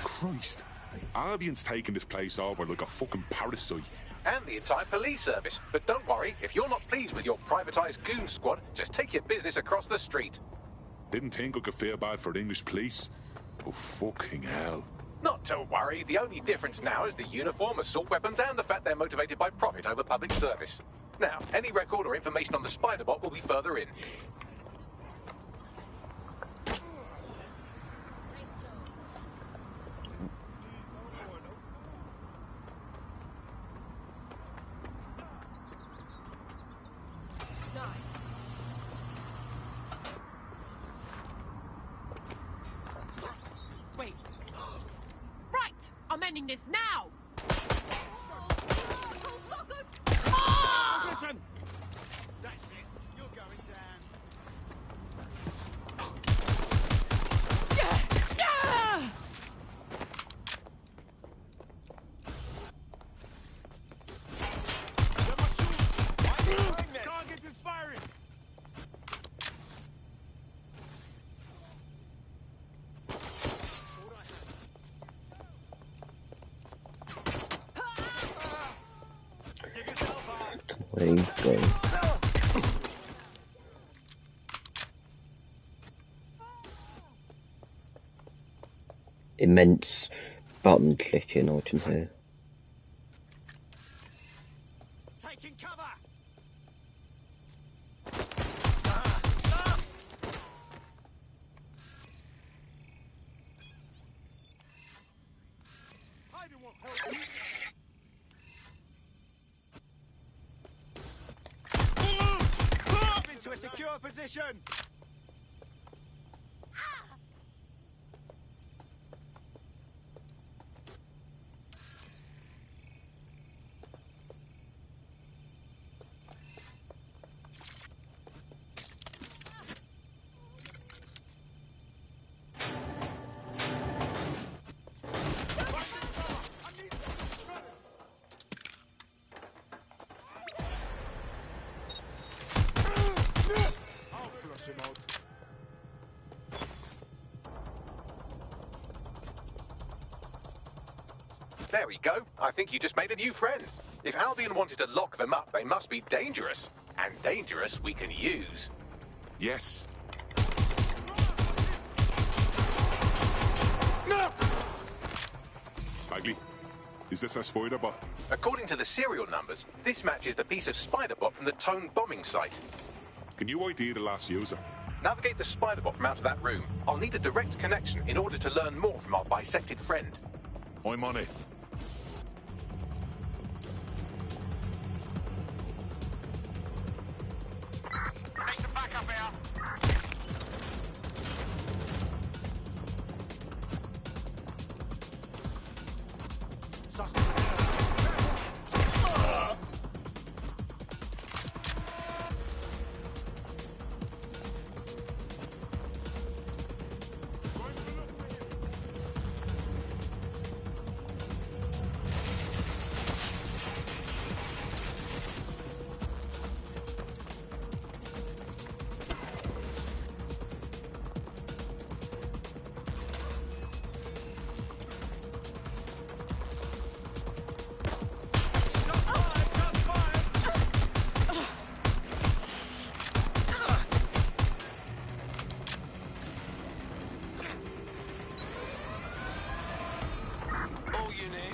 Christ. Albion's taking this place over like a fucking parasite. And the entire police service. But don't worry, if you're not pleased with your privatised goon squad, just take your business across the street. Didn't think I could feel bad for the English police. Oh, fucking hell. Not to worry, the only difference now is the uniform, assault weapons, and the fact they're motivated by profit over public service. Now, any record or information on the Spider-Bot will be further in. Wait. Right! I'm ending this now! Position! That's it. You're going down. Target is firing! Where you going? Immense button clicking item here. Taking cover! Hiding won't help you. Move into a secure position! I'll flush him out. There we go. I think you just made a new friend. If Albion wanted to lock them up, they must be dangerous. And dangerous we can use. Yes. No! Bagley, is this a Spider-Bot? According to the serial numbers, this matches the piece of Spider-Bot from the Tone bombing site. Can you ID the last user? Navigate the Spider-Bot from out of that room. I'll need a direct connection in order to learn more from our bisected friend. I'm on it. Need some backup here.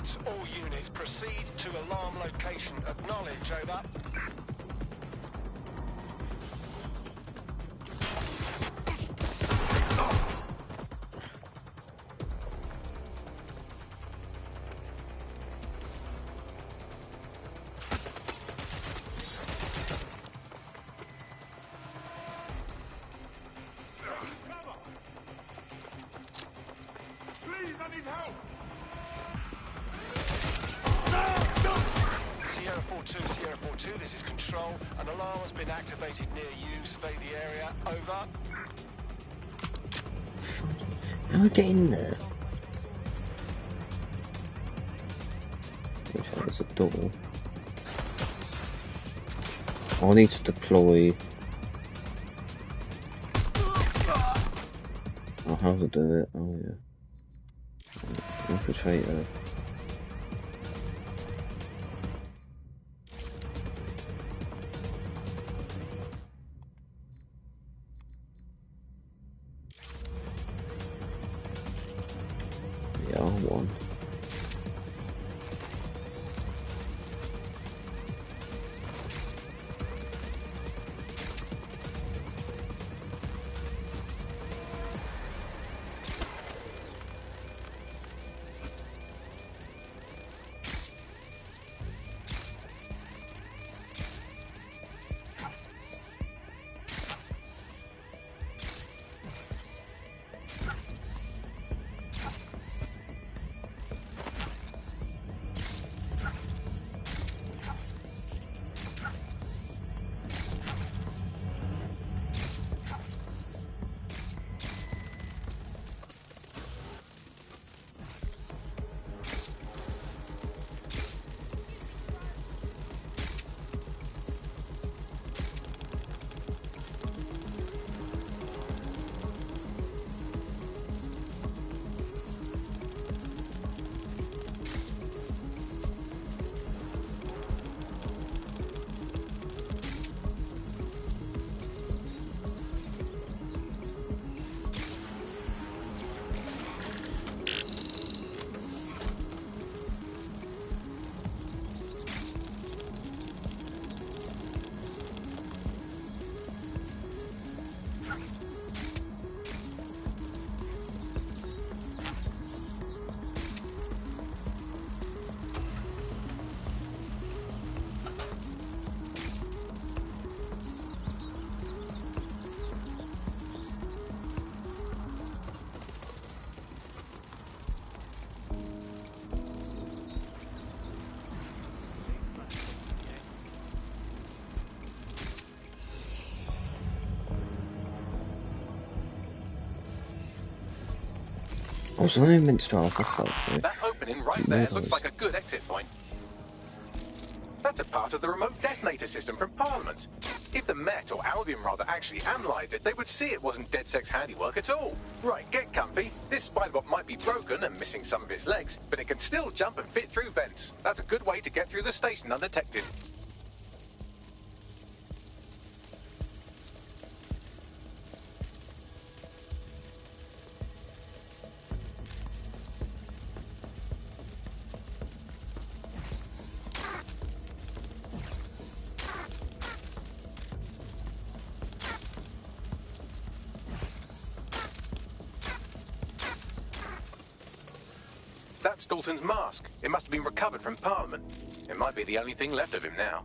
reports. All units proceed to alarm location. Acknowledge, over. Please, I need help! Sierra 4-2, Sierra 4-2, this is Control. An alarm has been activated near you. Survey the area. Over. How do I get in there? Looks like there's a door. I need to deploy. Oh, how to do it? Oh yeah. Infiltrator. Yeah, R1. I was only meant to start off like that opening right there looks like a good exit point. That's a part of the remote detonator system from Parliament. If the Met, or Albion rather, actually analysed it, they would see it wasn't DedSec's handiwork at all. Right, get comfy. This spiderbot might be broken and missing some of its legs, but it can still jump and fit through vents. That's a good way to get through the station undetected. That's Dalton's mask. It must have been recovered from Parliament. It might be the only thing left of him now.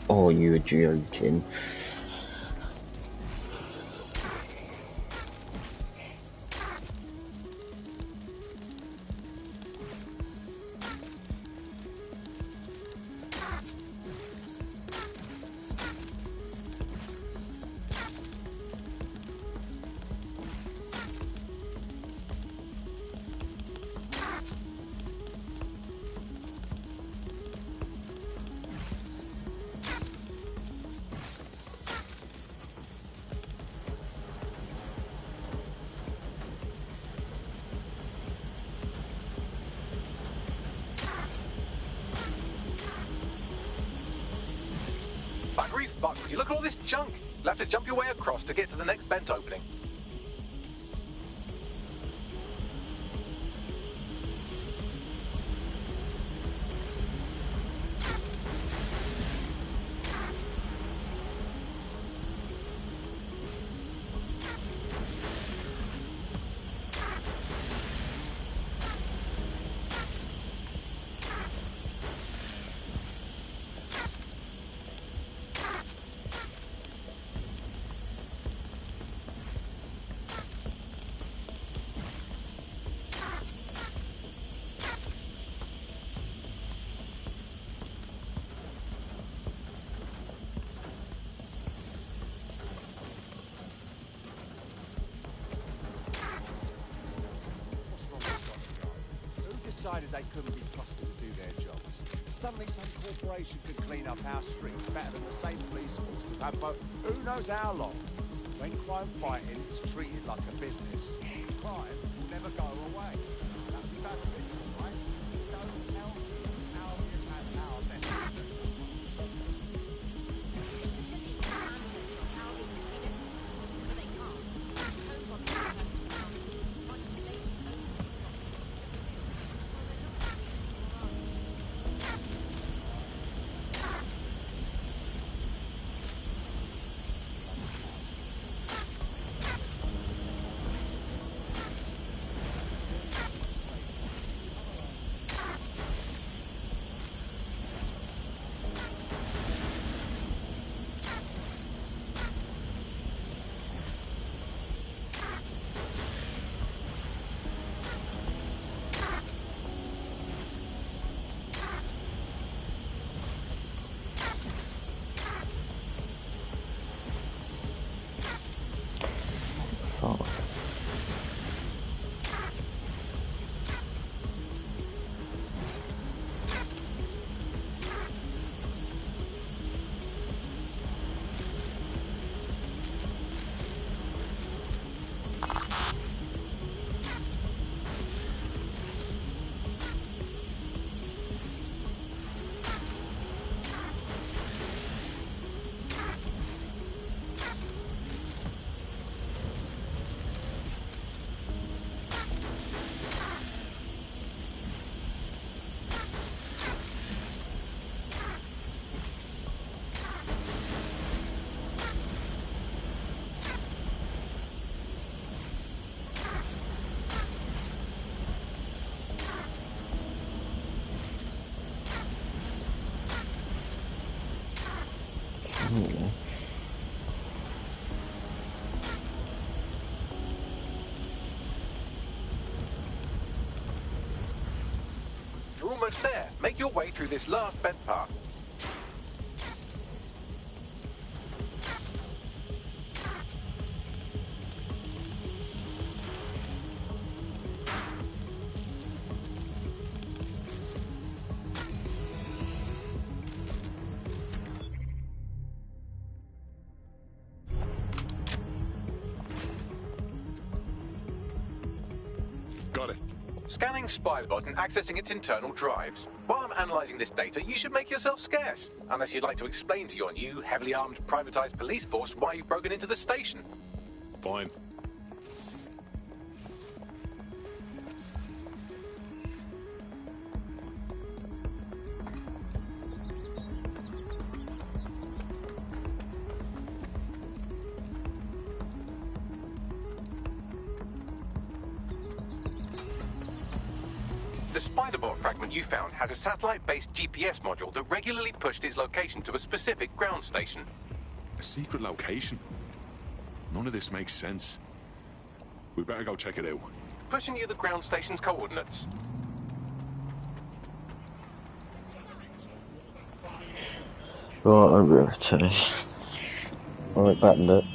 Oh, you were joking. Buggery fuck, you look at all this junk. You'll have to jump your way across to get to the next vent opening. Decided they couldn't be trusted to do their jobs. Suddenly some corporation could clean up our streets better than the same police force we've had for who knows how long. When crime fighting is treated like a business, crime will never go away. That'd be bad for people, right? Don't tell me Albion has our best You're almost there. Make your way through this last vent path. Got it. Scanning Spybot and accessing its internal drives. While I'm analysing this data, you should make yourself scarce. Unless you'd like to explain to your new, heavily armed, privatised police force why you've broken into the station. Fine. The spider-bot fragment you found has a satellite-based GPS module that regularly pushed its location to a specific ground station. A secret location? None of this makes sense. We better go check it out. Pushing you the ground station's coordinates. Right, I'm going to tell you. Alright, back in it.